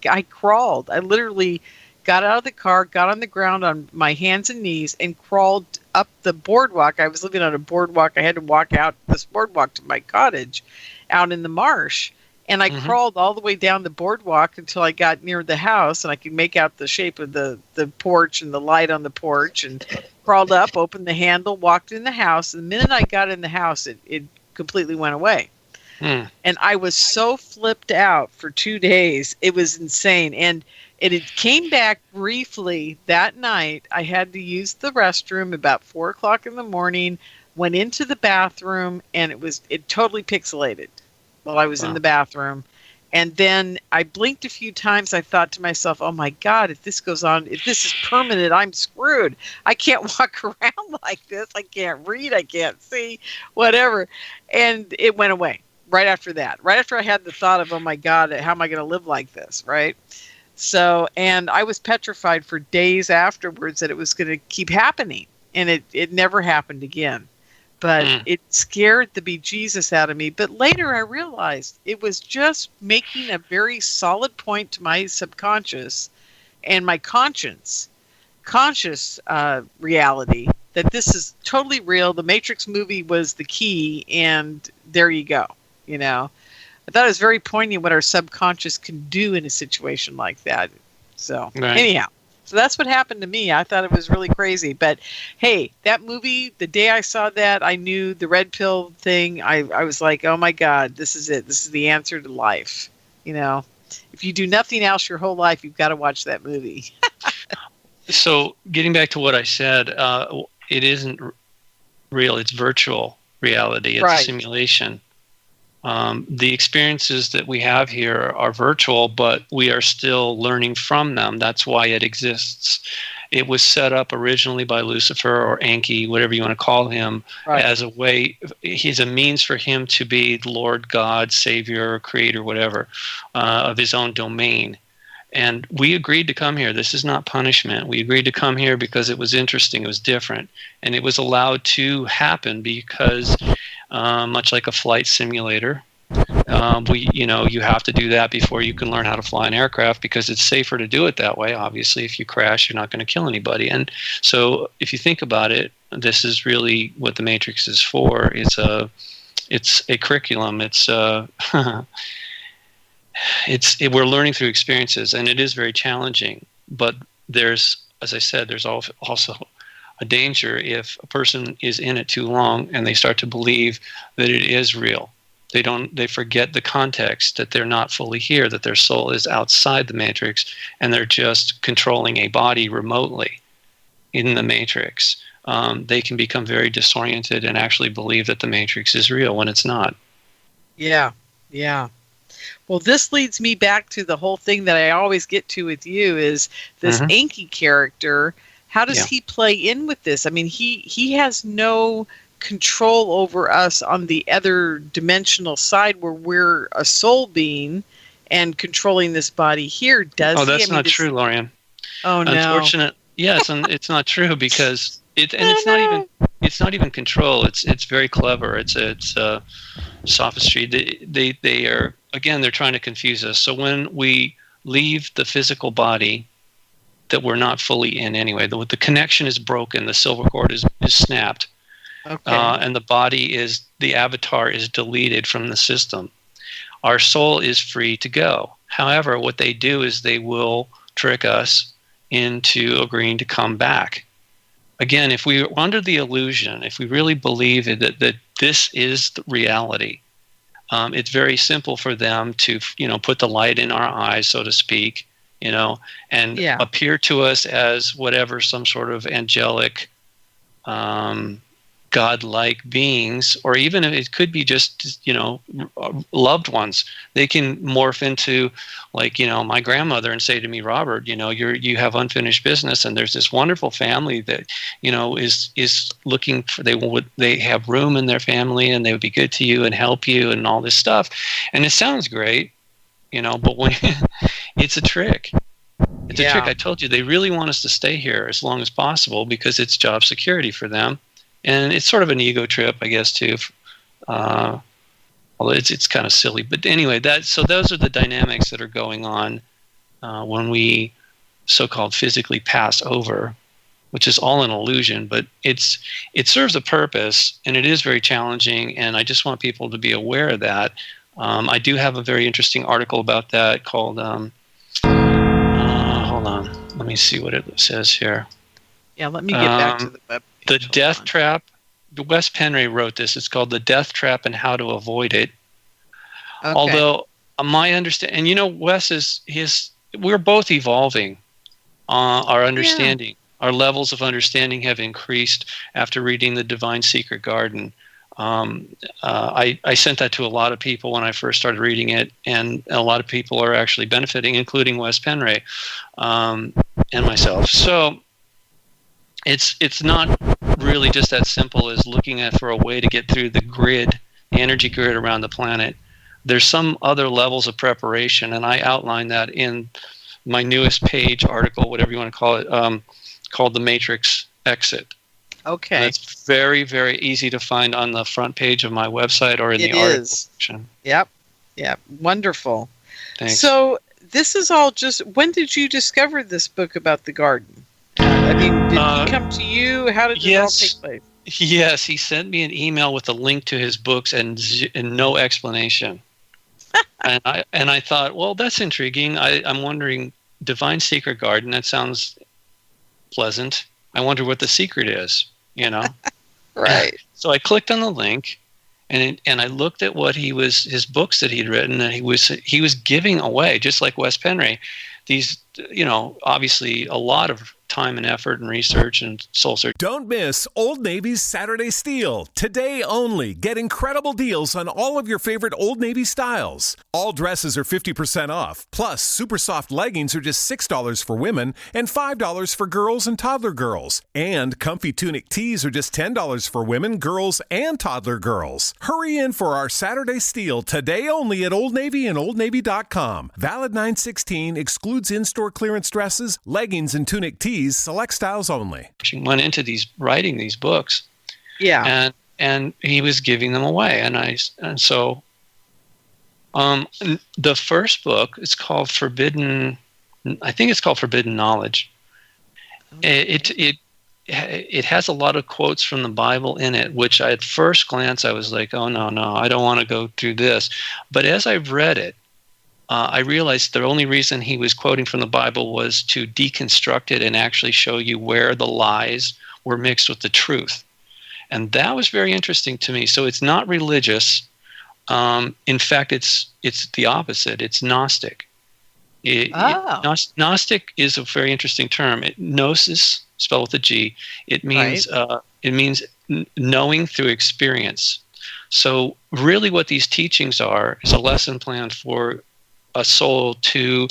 I crawled. I literally got out of the car, got on the ground on my hands and knees, and crawled up the boardwalk. I was living on a boardwalk. I had to walk out this boardwalk to my cottage out in the marsh. And I crawled all the way down the boardwalk until I got near the house, and I could make out the shape of the porch and the light on the porch, and crawled up, opened the handle, walked in the house. And the minute I got in the house, it completely went away. And I was so flipped out for 2 days. It was insane. And it came back briefly that night. I had to use the restroom about 4 o'clock in the morning, went into the bathroom, and it totally pixelated while I was in the bathroom. And then I blinked a few times. I thought to myself, oh my God, if this goes on, if this is permanent, I'm screwed. I can't walk around like this. I can't read. I can't see, whatever. And it went away right after that. Right after I had the thought of, oh my God, how am I going to live like this, right? So, and I was petrified for days afterwards that it was going to keep happening. And it never happened again. But it scared the bejesus out of me. But later I realized it was just making a very solid point to my subconscious and my conscious reality that this is totally real. The Matrix movie was the key, and there you go. I thought it was very poignant what our subconscious can do in a situation like that. So anyhow. So that's what happened to me. I thought it was really crazy. But, hey, that movie, the day I saw that, I knew the red pill thing. I was like, oh, my God, this is it. This is the answer to life. If you do nothing else your whole life, you've got to watch that movie. So getting back to what I said, it isn't real. It's virtual reality. It's a simulation. The experiences that we have here are virtual, but we are still learning from them. That's why it exists. It was set up originally by Lucifer or Enki, whatever you want to call him, as a way. He's a means for him to be Lord, God, Savior, Creator, whatever, of his own domain. And we agreed to come here. This is not punishment. We agreed to come here because it was interesting. It was different. And it was allowed to happen because much like a flight simulator, you have to do that before you can learn how to fly an aircraft because it's safer to do it that way. Obviously, if you crash, you're not going to kill anybody. And so if you think about it, this is really what the Matrix is for. It's a curriculum. We're learning through experiences, and it is very challenging. But there's, as I said, there's also a danger if a person is in it too long and they start to believe that it is real. They forget the context, that they're not fully here, that their soul is outside the Matrix, and they're just controlling a body remotely in the Matrix. They can become very disoriented and actually believe that the Matrix is real when it's not. Yeah. Well, this leads me back to the whole thing that I always get to with you is this Enki character. How does he play in with this? I mean, he has no control over us on the other dimensional side where we're a soul being and controlling this body here, does he? Oh, that's not true, Lorien. Oh, no. Unfortunate. Yes, and it's not true because it's not even control. It's very clever. It's sophistry. They are, again, they're trying to confuse us. So when we leave the physical body that we're not fully in anyway, the connection is broken, the silver cord is snapped, Okay. And the avatar is deleted from the system. Our soul is free to go. However, what they do is they will trick us into agreeing to come back. Again, if we're under the illusion, if we really believe that this is the reality, it's very simple for them to, put the light in our eyes, so to speak, and appear to us as whatever, some sort of angelic, godlike beings, or even if it could be just, loved ones. They can morph into, like, my grandmother and say to me, Robert, you have unfinished business, and there's this wonderful family that, is looking for, they have room in their family, and they would be good to you and help you and all this stuff. And it sounds great, but when it's a trick. It's a trick. I told you, they really want us to stay here as long as possible because it's job security for them. And it's sort of an ego trip, I guess, too. Although it's kind of silly. But anyway, so those are the dynamics that are going on when we so-called physically pass over, which is all an illusion. But it serves a purpose, and it is very challenging. And I just want people to be aware of that. I do have a very interesting article about that called, hold on, let me see what it says here. Yeah, let me get back to the web. The Death Trap. Wes Penray wrote this. It's called The Death Trap and How to Avoid It. Okay. Although my understanding, and Wes we're both evolving. Our understanding, our levels of understanding have increased after reading The Divine Secret Garden. I sent that to a lot of people when I first started reading it, and a lot of people are actually benefiting, including Wes Penray and myself. So it's not really just that simple as looking for a way to get through the grid, the energy grid around the planet. There's some other levels of preparation, and I outline that in my newest page article, whatever you want to call it, called The Matrix Exit. Okay. And it's very, very easy to find on the front page of my website or in the article section. Yep. Wonderful. Thanks. So this is all just, when did you discover this book about the garden? I mean, did he come to you? How did it all take place? Yes, he sent me an email with a link to his books and no explanation. and I thought, well, that's intriguing. I'm wondering, Divine Secret Garden, that sounds pleasant. I wonder what the secret is, Right. So I clicked on the link, and I looked at what his books that he'd written, and he was giving away, just like Wes Penray, these, obviously a lot of time and effort and research and soul search. Don't miss Old Navy's Saturday Steal. Today only. Get incredible deals on all of your favorite Old Navy styles. All dresses are 50% off. Plus, super soft leggings are just $6 for women and $5 for girls and toddler girls. And comfy tunic tees are just $10 for women, girls, and toddler girls. Hurry in for our Saturday Steal today only at Old Navy and OldNavy.com. Valid 9/16, excludes in-store clearance dresses, leggings, and tunic tees. Select styles only. Went into writing these books, and he was giving them away, and so the first book is called Forbidden. I think it's called Forbidden Knowledge. Okay. It has a lot of quotes from the Bible in it, which at first glance I was like, oh no, I don't want to go through this. But as I've read it, I realized the only reason he was quoting from the Bible was to deconstruct it and actually show you where the lies were mixed with the truth. And that was very interesting to me. So it's not religious. In fact, it's the opposite. It's Gnostic. Gnostic is a very interesting term. Gnosis, spelled with a G. It means knowing through experience. So really what these teachings are is a lesson plan for a soul to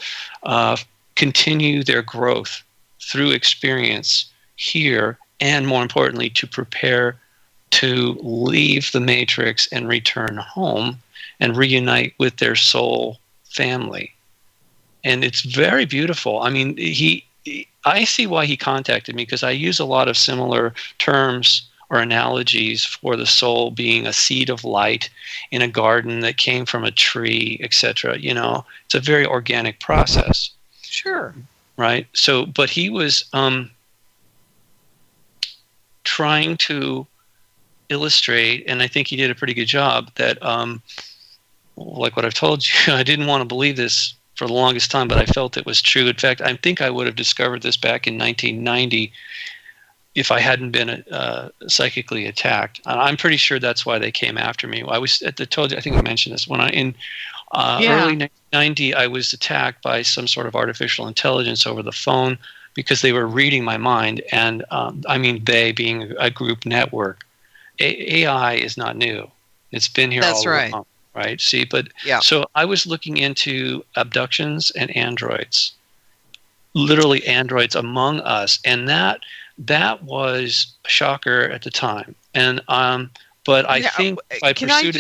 continue their growth through experience here, and more importantly, to prepare to leave the matrix and return home and reunite with their soul family. And it's very beautiful. I mean, I see why he contacted me, because I use a lot of similar terms or analogies for the soul being a seed of light in a garden that came from a tree, etc. It's a very organic process. Sure. Right? So, but he was trying to illustrate, and I think he did a pretty good job, that like what I've told you, I didn't want to believe this for the longest time, but I felt it was true. In fact, I think I would have discovered this back in 1990 if I hadn't been psychically attacked. I'm pretty sure that's why they came after me. I was told you, I think I mentioned this, when in early 1990, I was attacked by some sort of artificial intelligence over the phone because they were reading my mind, and I mean they being a group network. AI is not new. It's been here all along. Right. See, but so I was looking into abductions and androids, literally androids among us, and that was a shocker at the time. And but I think if I pursued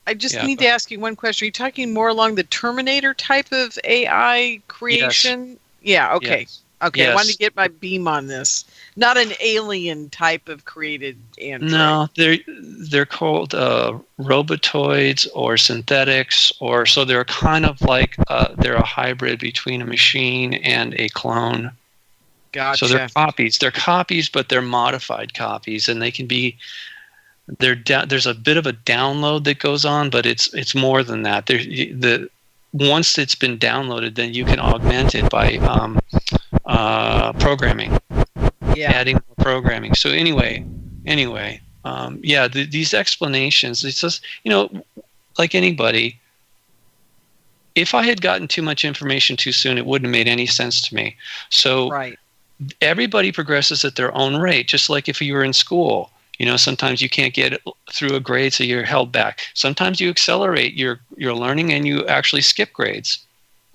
I just need to ask you one question. Are you talking more along the Terminator type of AI creation? Yes. Yeah. Okay. Yes. Okay. Yes. I wanted to get my beam on this. Not an alien type of created android. No, they're called robotoids or synthetics, or so they're kind of like they're a hybrid between a machine and a clone. Gotcha. So they're copies. They're copies, but they're modified copies, and they can be. There's a bit of a download that goes on, but it's more than that. Once it's been downloaded, then you can augment it by programming. Adding more programming. So anyway, these explanations, it's just, like anybody, if I had gotten too much information too soon, it wouldn't have made any sense to me. So everybody progresses at their own rate, just like if you were in school. Sometimes you can't get through a grade, so you're held back. Sometimes you accelerate your learning and you actually skip grades.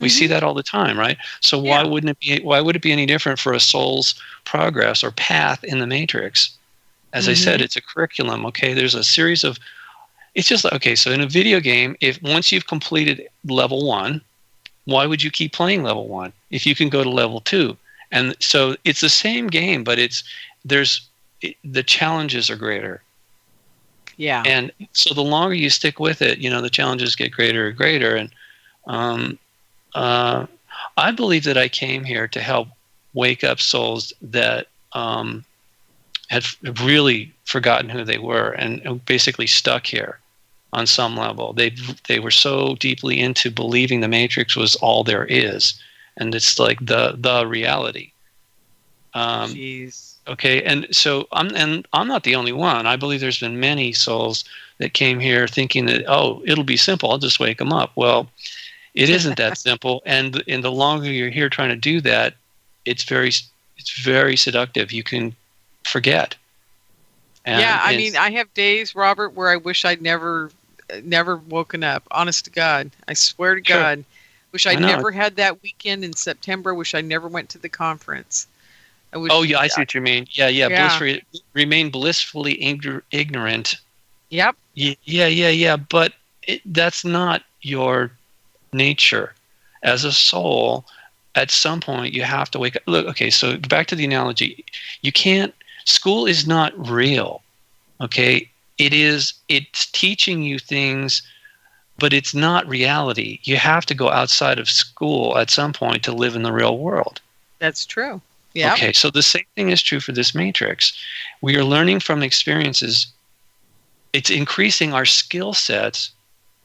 We see that all the time, right? So why would it be any different for a soul's progress or path in the matrix? As I said, it's a curriculum, okay? There's a series of, it's just like, okay, so in a video game, if once you've completed level 1, why would you keep playing level 1 if you can go to level 2? And so it's the same game, but the challenges are greater. Yeah. And so the longer you stick with it, the challenges get greater and greater. And I believe that I came here to help wake up souls that had really forgotten who they were and basically stuck here on some level. They were so deeply into believing the Matrix was all there is, and it's like the reality. Jeez. Okay, and so I'm not the only one. I believe there's been many souls that came here thinking that, it'll be simple. I'll just wake them up. Well, it isn't that simple, and the longer you're here trying to do that, it's very seductive. You can forget. And I mean, I have days, Robert, where I wish I'd never woken up. Honest to God, I swear to God, wish I'd never had that weekend in September. Wish I never went to the conference. I see what you mean. Yeah. Remain blissfully ignorant. Yep. Yeah. But that's not your nature. As a soul, at some point you have to wake up. Look, okay, so back to the analogy. School is not real. Okay? It's teaching you things, but it's not reality. You have to go outside of school at some point to live in the real world. That's true. Yeah. Okay, so the same thing is true for this matrix. We are learning from experiences. It's increasing our skill sets,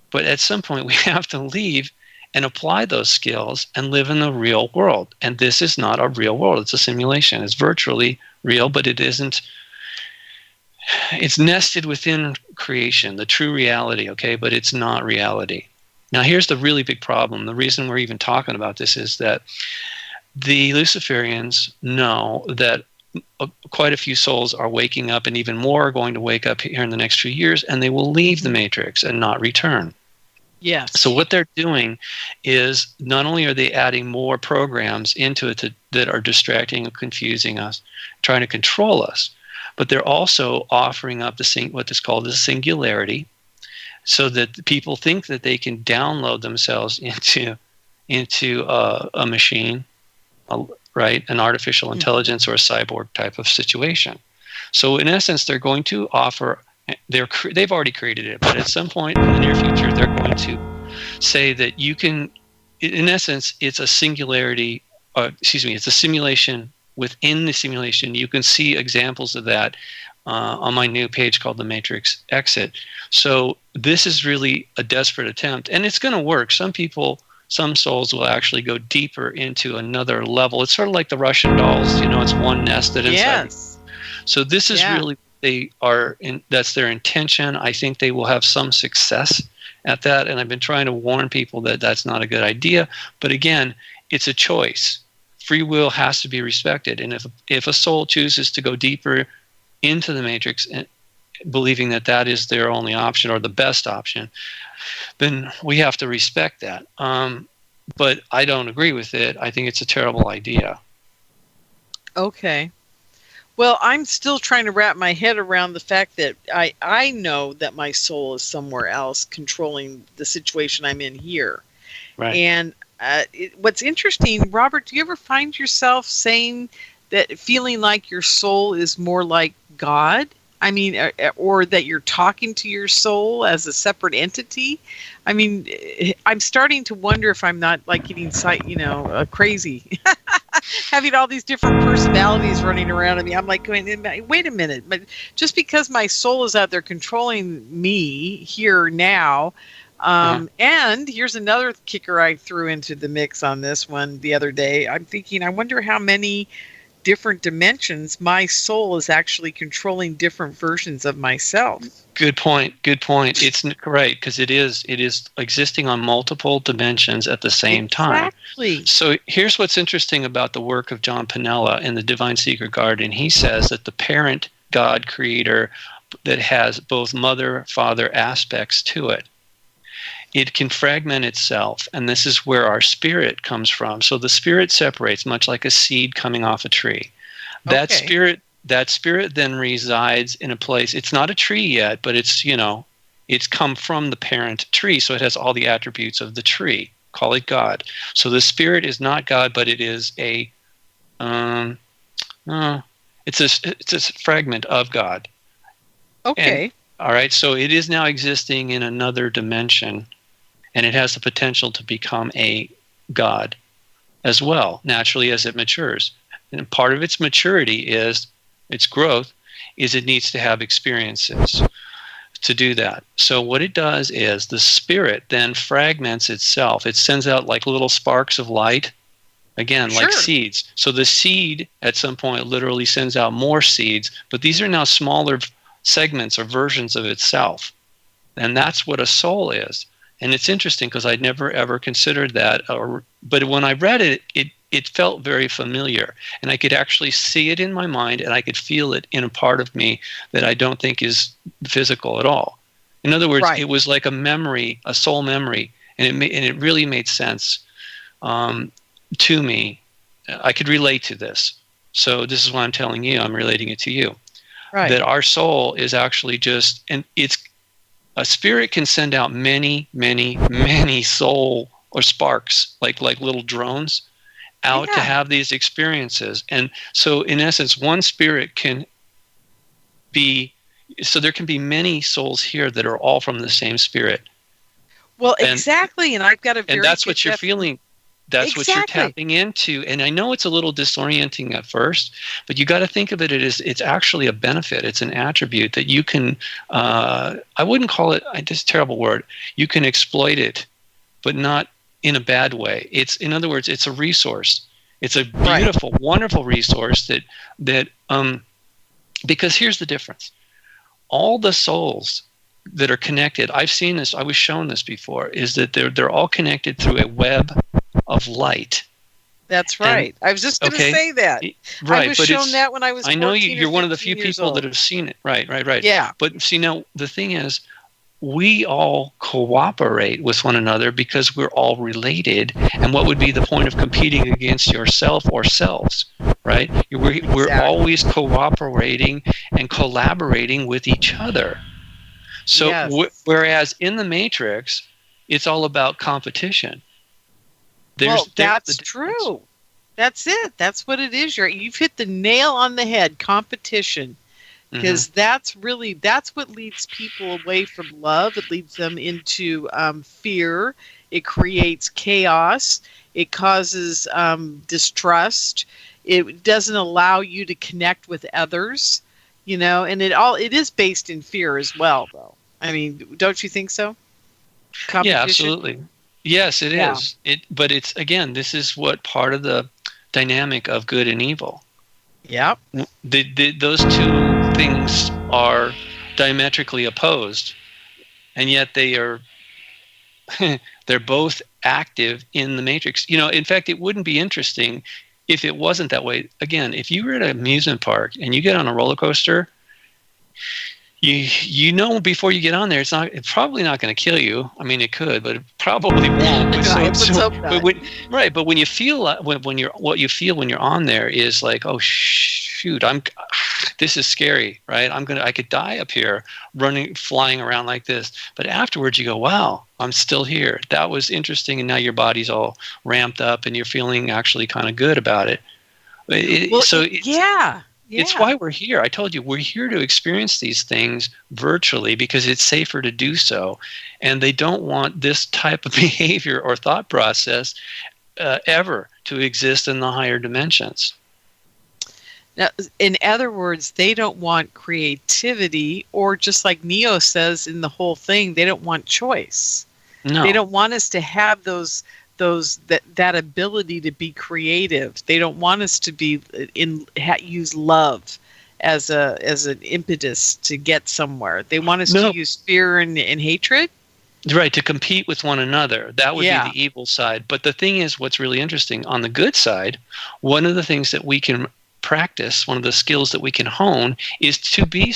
but at some point we have to leave and apply those skills and live in the real world. And this is not a real world. It's a simulation. It's virtually real, but it isn't. It's nested within creation, the true reality, okay? But it's not reality. Now, here's the really big problem. The reason we're even talking about this is that the Luciferians know that quite a few souls are waking up, and even more are going to wake up here in the next few years, and they will leave the Matrix and not return. Yes. So what they're doing is not only are they adding more programs into it that are distracting and confusing us, trying to control us, but they're also offering up what is called the singularity, so that people think that they can download themselves into a machine, right, an artificial intelligence or a cyborg type of situation. So in essence, they're going to offer. They've already created it, but at some point in the near future, they're going to say that you can. In essence, it's a singularity. It's a simulation within the simulation. You can see examples of that on my new page called The Matrix Exit. So this is really a desperate attempt, and it's going to work. Some souls will actually go deeper into another level. It's sort of like the Russian dolls, it's one nested inside. Yes. So this is really, that's their intention. I think they will have some success at that, and I've been trying to warn people that that's not a good idea. But again, it's a choice. Free will has to be respected, and if a soul chooses to go deeper into the Matrix, believing that that is their only option or the best option, then we have to respect that. But I don't agree with it. I think it's a terrible idea. Okay. Well, I'm still trying to wrap my head around the fact that I know that my soul is somewhere else controlling the situation I'm in here. Right. And what's interesting, Robert, do you ever find yourself saying that, feeling like your soul is more like God? I mean, or that you're talking to your soul as a separate entity? I mean, I'm starting to wonder if I'm not like getting crazy, having all these different personalities running around at me. I'm like going, wait a minute, but just because my soul is out there controlling me here now, and here's another kicker I threw into the mix on this one the other day. I'm thinking, I wonder how many different dimensions my soul is actually controlling different versions of myself. Good point. It's right, because it is existing on multiple dimensions at the same time. Exactly. So here's what's interesting about the work of John Pennella in the Divine Secret Garden. He says that the parent God creator that has both mother, father aspects to it, it can fragment itself, and this is where our spirit comes from. So the spirit separates, much like a seed coming off a tree. That spirit then resides in a place. It's not a tree yet, but it's come from the parent tree, so it has all the attributes of the tree. Call it God. So the spirit is not God, but it is it's a fragment of God. Okay. All right. So it is now existing in another dimension. And it has the potential to become a God as well, naturally, as it matures. And part of its maturity is, its growth, is it needs to have experiences to do that. So what it does is the spirit then fragments itself. It sends out like little sparks of light, again, like seeds. So the seed at some point literally sends out more seeds, but these are now smaller segments or versions of itself. And that's what a soul is. And it's interesting because I'd never ever considered that, but when I read it, it felt very familiar, and I could actually see it in my mind, and I could feel it in a part of me that I don't think is physical at all. In other words, It was like a memory, a soul memory, and it really made sense to me. I could relate to this, so this is why I'm telling you. I'm relating it to you. Right. That our soul is actually just, and it's. A spirit can send out many, many, many soul or sparks, like little drones, out to have these experiences. And so, in essence, one spirit can be, so there can be many souls here that are all from the same spirit. Well, exactly. And I've got a very and that's what you're feeling. That's what you're tapping into. And I know it's a little disorienting at first, but you got to think of it as it's actually a benefit. It's an attribute that you can, I wouldn't call it, just a terrible word. You can exploit it, but not in a bad way. In other words, it's a resource. It's a beautiful, wonderful resource that because here's the difference. All the souls that are connected, I've seen this, I was shown this before, is that they're all connected through a web of light. That's right. And, I was just going to say that. Right, I was shown that when I was 14 I know you're one of the few people that have seen it. Right. Yeah. But see, now the thing is, we all cooperate with one another because we're all related. And what would be the point of competing against yourself or selves, right? We're always cooperating and collaborating with each other. So whereas in the Matrix, it's all about competition. That's true. That's it. That's what it is. You've hit the nail on the head. Competition, because that's what leads people away from love. It leads them into fear. It creates chaos. It causes distrust. It doesn't allow you to connect with others. and it is based in fear as well, though. I mean, don't you think so? Yeah, absolutely. Yes, it is. But it's, again, this is what part of the dynamic of good and evil. Yep. Those two things are diametrically opposed, and yet they are they're both active in the matrix. In fact, it wouldn't be interesting if it wasn't that way. Again, if you were at an amusement park and you get on a roller coaster, you know before you get on there, it's probably not going to kill you. I mean, it could, but it probably won't. But when you feel what you feel when you're on there is like, oh shoot, this is scary, right? I could die up here flying around like this. But afterwards you go, wow, I'm still here. That was interesting, and now your body's all ramped up and you're feeling actually kind of good about it. It's why we're here. I told you, we're here to experience these things virtually because it's safer to do so. And they don't want this type of behavior or thought process ever to exist in the higher dimensions. Now, in other words, they don't want creativity, or just like Neo says in the whole thing, they don't want choice. No. They don't want us to have that ability to be creative. They don't want us to be use love as an impetus to get somewhere. They want us to use fear and hatred. Right, to compete with one another. That would be the evil side. But the thing is, what's really interesting, on the good side, one of the things that we can practice, one of the skills that we can hone, is to be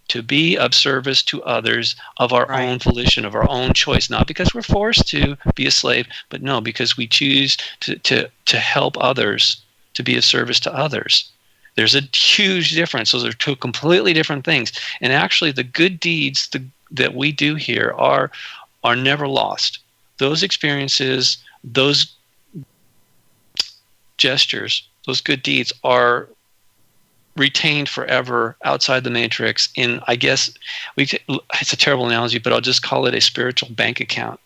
to be of service to others of our own volition, of our own choice, not because we're forced to be a slave, but no, because we choose to help others, to be of service to others. There's a huge difference. Those are two completely different things. And actually, the good deeds that we do here are never lost. Those experiences, those gestures, those good deeds are retained forever outside the matrix in, I guess, it's a terrible analogy, but I'll just call it a spiritual bank account.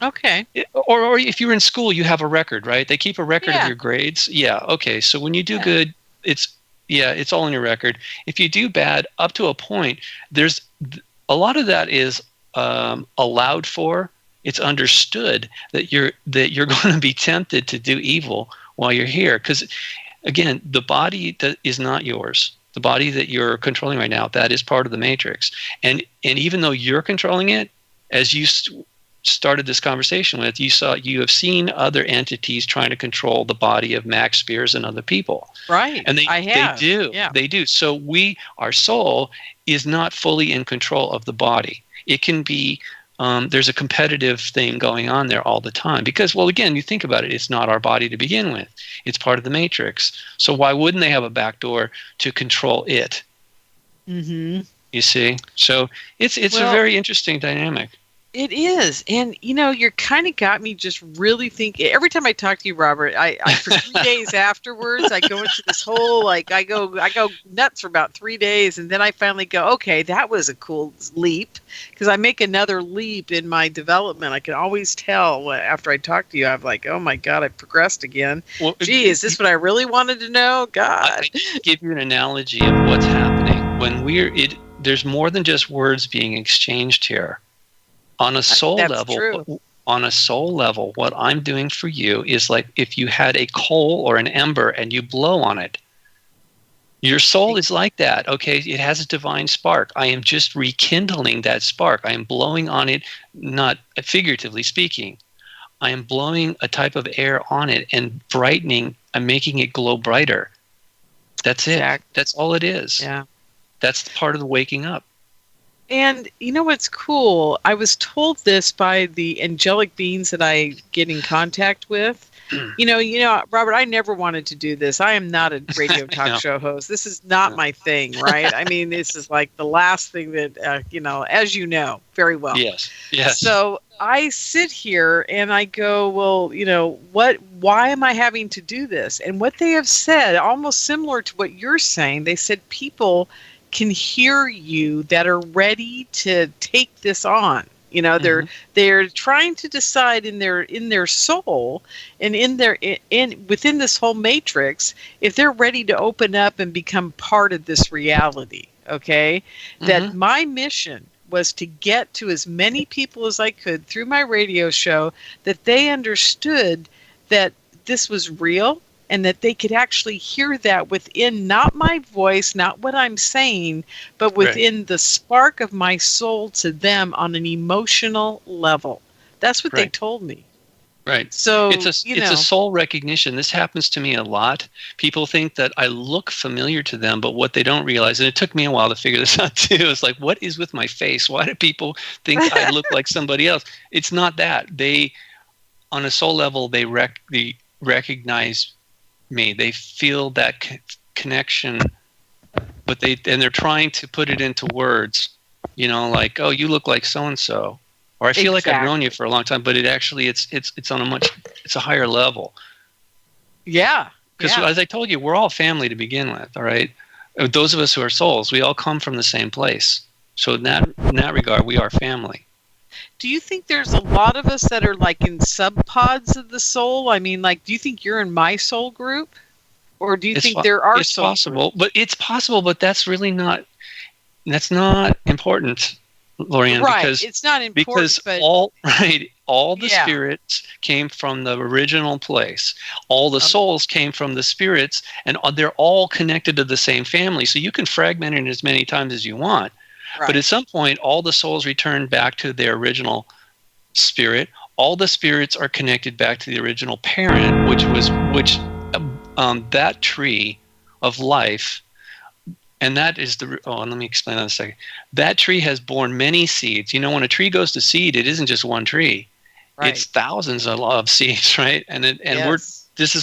Okay. Or if you're in school, you have a record, right? They keep a record of your grades. Yeah, okay. So when you do good, it's all in your record. If you do bad, up to a point, there's a lot of that is allowed for. It's understood that you're going to be tempted to do evil while you're here, because again, the body that is not yours, the body that you're controlling right now, that is part of the matrix. And even though you're controlling it, as you started this conversation with, you have seen other entities trying to control the body of Max Spears and other people. Right. And they do. Yeah. They do. So our soul is not fully in control of the body. It can be. There's a competitive thing going on there all the time because, well, again, you think about it, it's not our body to begin with. It's part of the matrix. So why wouldn't they have a backdoor to control it? Mm-hmm. You see? So it's a very interesting dynamic. It is. And, you're kind of got me just really thinking. Every time I talk to you, Robert, I for 3 days afterwards, I go into this whole, I go nuts for about 3 days. And then I finally go, okay, that was a cool leap. Because I make another leap in my development. I can always tell after I talk to you, I'm like, oh my God, I've progressed again. Well, gee, is this what I really wanted to know? God. I give you an analogy of what's happening. When there's more than just words being exchanged here. On a soul level, what I'm doing for you is like if you had a coal or an ember and you blow on it. Your soul is like that, okay? It has a divine spark. I am just rekindling that spark. I am blowing on it, not figuratively speaking. I am blowing a type of air on it and brightening and making it glow brighter. That's it. That's all it is. Yeah. That's part of the waking up. And you know what's cool? I was told this by the angelic beings that I get in contact with. Robert, I never wanted to do this. I am not a radio talk show host. This is not my thing, right? I mean, this is like the last thing that, as you know very well. Yes. So I sit here and I go, well, why am I having to do this? And what they have said, almost similar to what you're saying, they said people can hear you that are ready to take this on. You know, they're trying to decide in their soul and within this whole matrix if they're ready to open up and become part of this reality. Okay, that my mission was to get to as many people as I could through my radio show, that they understood that this was real and that they could actually hear that within not my voice, not what I'm saying, but within the spark of my soul to them on an emotional level. That's what they told me. Right. So it's a soul recognition. This happens to me a lot. People think that I look familiar to them, but what they don't realize, and it took me a while to figure this out too, is like, what is with my face? Why do people think I look like somebody else? It's not that. They, on a soul level, they recognize me. They feel that connection, but they're trying to put it into words. You know, like, oh, you look like so and so. Or I feel like I've known you for a long time, but it's on a higher level. Yeah. Because as I told you, we're all family to begin with, all right? Those of us who are souls, we all come from the same place. So in that regard, we are family. Do you think there's a lot of us that are like in sub-pods of the soul? I mean, like, do you think you're in my soul group? Or do you think there are It's possible, but that's really not important. Lorien, right, because it's not important, because but all the spirits came from the original place. All the souls came from the spirits, and they're all connected to the same family. So you can fragment it as many times as you want, but at some point, all the souls return back to their original spirit. All the spirits are connected back to the original parent, which that tree of life. And that is let me explain that in a second. That tree has borne many seeds. You know, when a tree goes to seed, it isn't just one tree. Right. It's thousands of seeds, right? This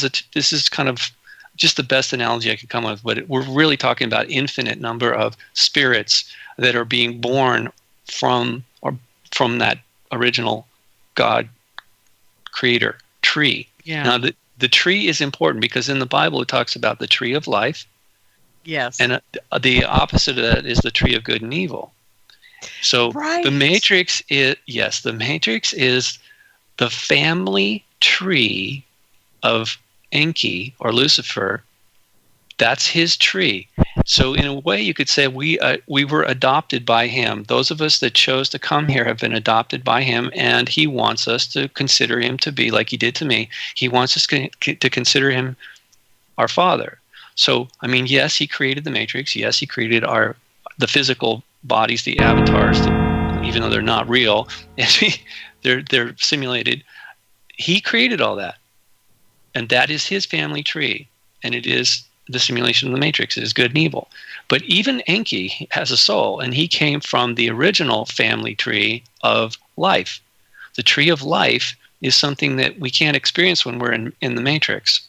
is kind of just the best analogy I could come up with, but we're really talking about infinite number of spirits that are being born from that original God creator tree. Yeah. Now the tree is important because in the Bible it talks about the tree of life. Yes. And the opposite of that is the tree of good and evil. So the matrix is the family tree of Enki or Lucifer. That's his tree. So in a way you could say we were adopted by him. Those of us that chose to come here have been adopted by him, and he wants us to consider him to be, like he did to me, he wants us to consider him our father. So, I mean, yes, he created the matrix. Yes, he created the physical bodies, the avatars, even though they're not real, they're simulated. He created all that, and that is his family tree, and it is the simulation of the matrix. It is good and evil. But even Enki has a soul, and he came from the original family tree of life. The tree of life is something that we can't experience when we're in the matrix.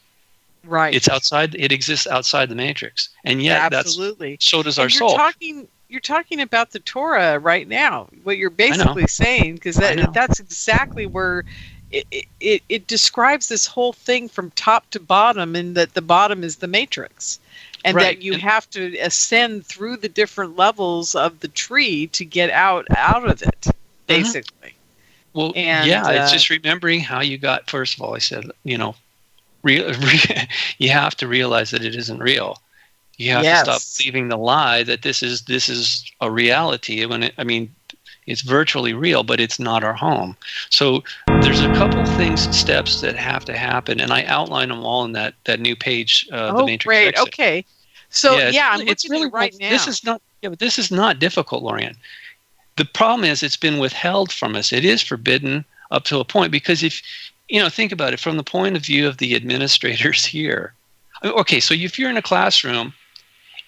Right. It's outside. It exists outside the matrix, and yet absolutely. So does our soul. You're talking about the Torah right now. What you're basically saying, because that's exactly where it describes this whole thing from top to bottom, and that the bottom is the matrix, and that you have to ascend through the different levels of the tree to get out of it, basically. Well, it's just remembering how you got. First of all, I said, you have to realize that it isn't real. You have to stop believing the lie that this is a reality. It's virtually real, but it's not our home. So there's a couple steps that have to happen, and I outline them all in that new page. The Matrix great. section. Okay. So I'm it's looking really at it right now. This is not difficult, Lorien. The problem is it's been withheld from us. It is forbidden up to a point, because if think about it from the point of view of the administrators here. Okay, so if you're in a classroom,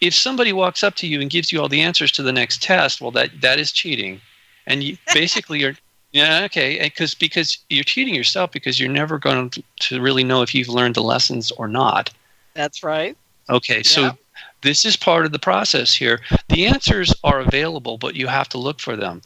if somebody walks up to you and gives you all the answers to the next test, well, that is cheating. And you basically you're, because you're cheating yourself, because you're never going to really know if you've learned the lessons or not. That's right. Okay, so this is part of the process here. The answers are available, but you have to look for them.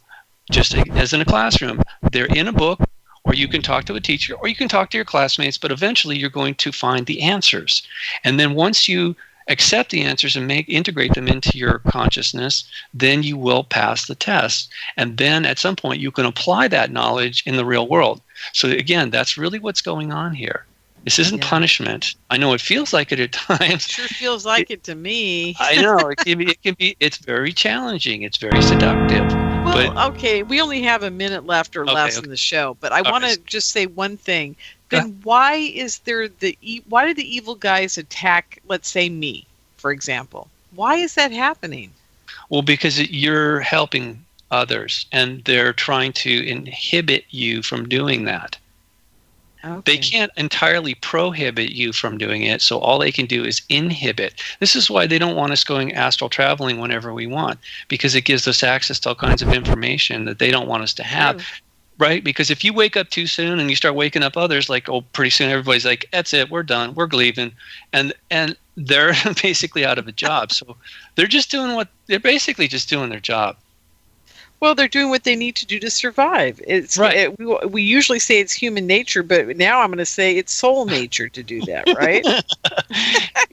Just as in a classroom, they're in a book, or you can talk to a teacher, or you can talk to your classmates, but eventually you're going to find the answers. And then once you accept the answers and integrate them into your consciousness, then you will pass the test. And then at some point you can apply that knowledge in the real world. So again, that's really what's going on here. This isn't punishment. I know it feels like it at times. Sure feels like it to me. I know. It can be. It's very challenging. It's very seductive. Well, okay. We only have a minute left or less in the show, but I want to just say one thing. Then why do the evil guys attack, let's say, me, for example? Why is that happening? Well, because you're helping others, and they're trying to inhibit you from doing that. Okay. They can't entirely prohibit you from doing it, so all they can do is inhibit. This is why they don't want us going astral traveling whenever we want, because it gives us access to all kinds of information that they don't want us to have. Right? Because if you wake up too soon and you start waking up others, like, oh, pretty soon everybody's like, that's it, we're done, we're leaving. And they're basically out of a job. So they're basically just doing their job. Well, they're doing what they need to do to survive. It's right. We usually say it's human nature, but now I'm going to say it's soul nature to do that, right?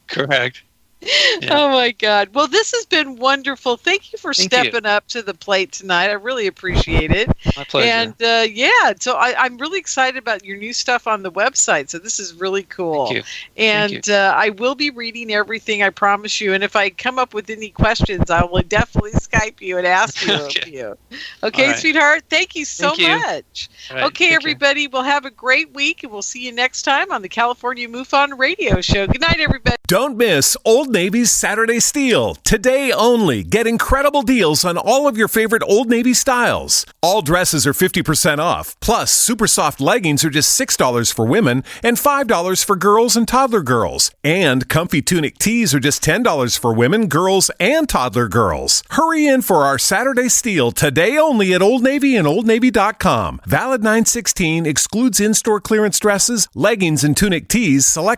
Correct. Yeah. Oh my God. Well, this has been wonderful. Thank you for stepping up to the plate tonight. I really appreciate it. My pleasure. And so I'm really excited about your new stuff on the website. So this is really cool. Thank you. And I will be reading everything, I promise you. And if I come up with any questions, I will definitely Skype you and ask you a few. Okay, right. Sweetheart? Thank you so much. Right. Okay, everybody. We'll have a great week, and we'll see you next time on the California MUFON Radio Show. Good night, everybody. Don't miss Old Navy's Saturday Steal. Today only. Get incredible deals on all of your favorite Old Navy styles. All dresses are 50% off. Plus, super soft leggings are just $6 for women and $5 for girls and toddler girls. And comfy tunic tees are just $10 for women, girls, and toddler girls. Hurry in for our Saturday Steal today only at Old Navy and OldNavy.com. Valid 9/16, excludes in-store clearance dresses, leggings, and tunic tees. Select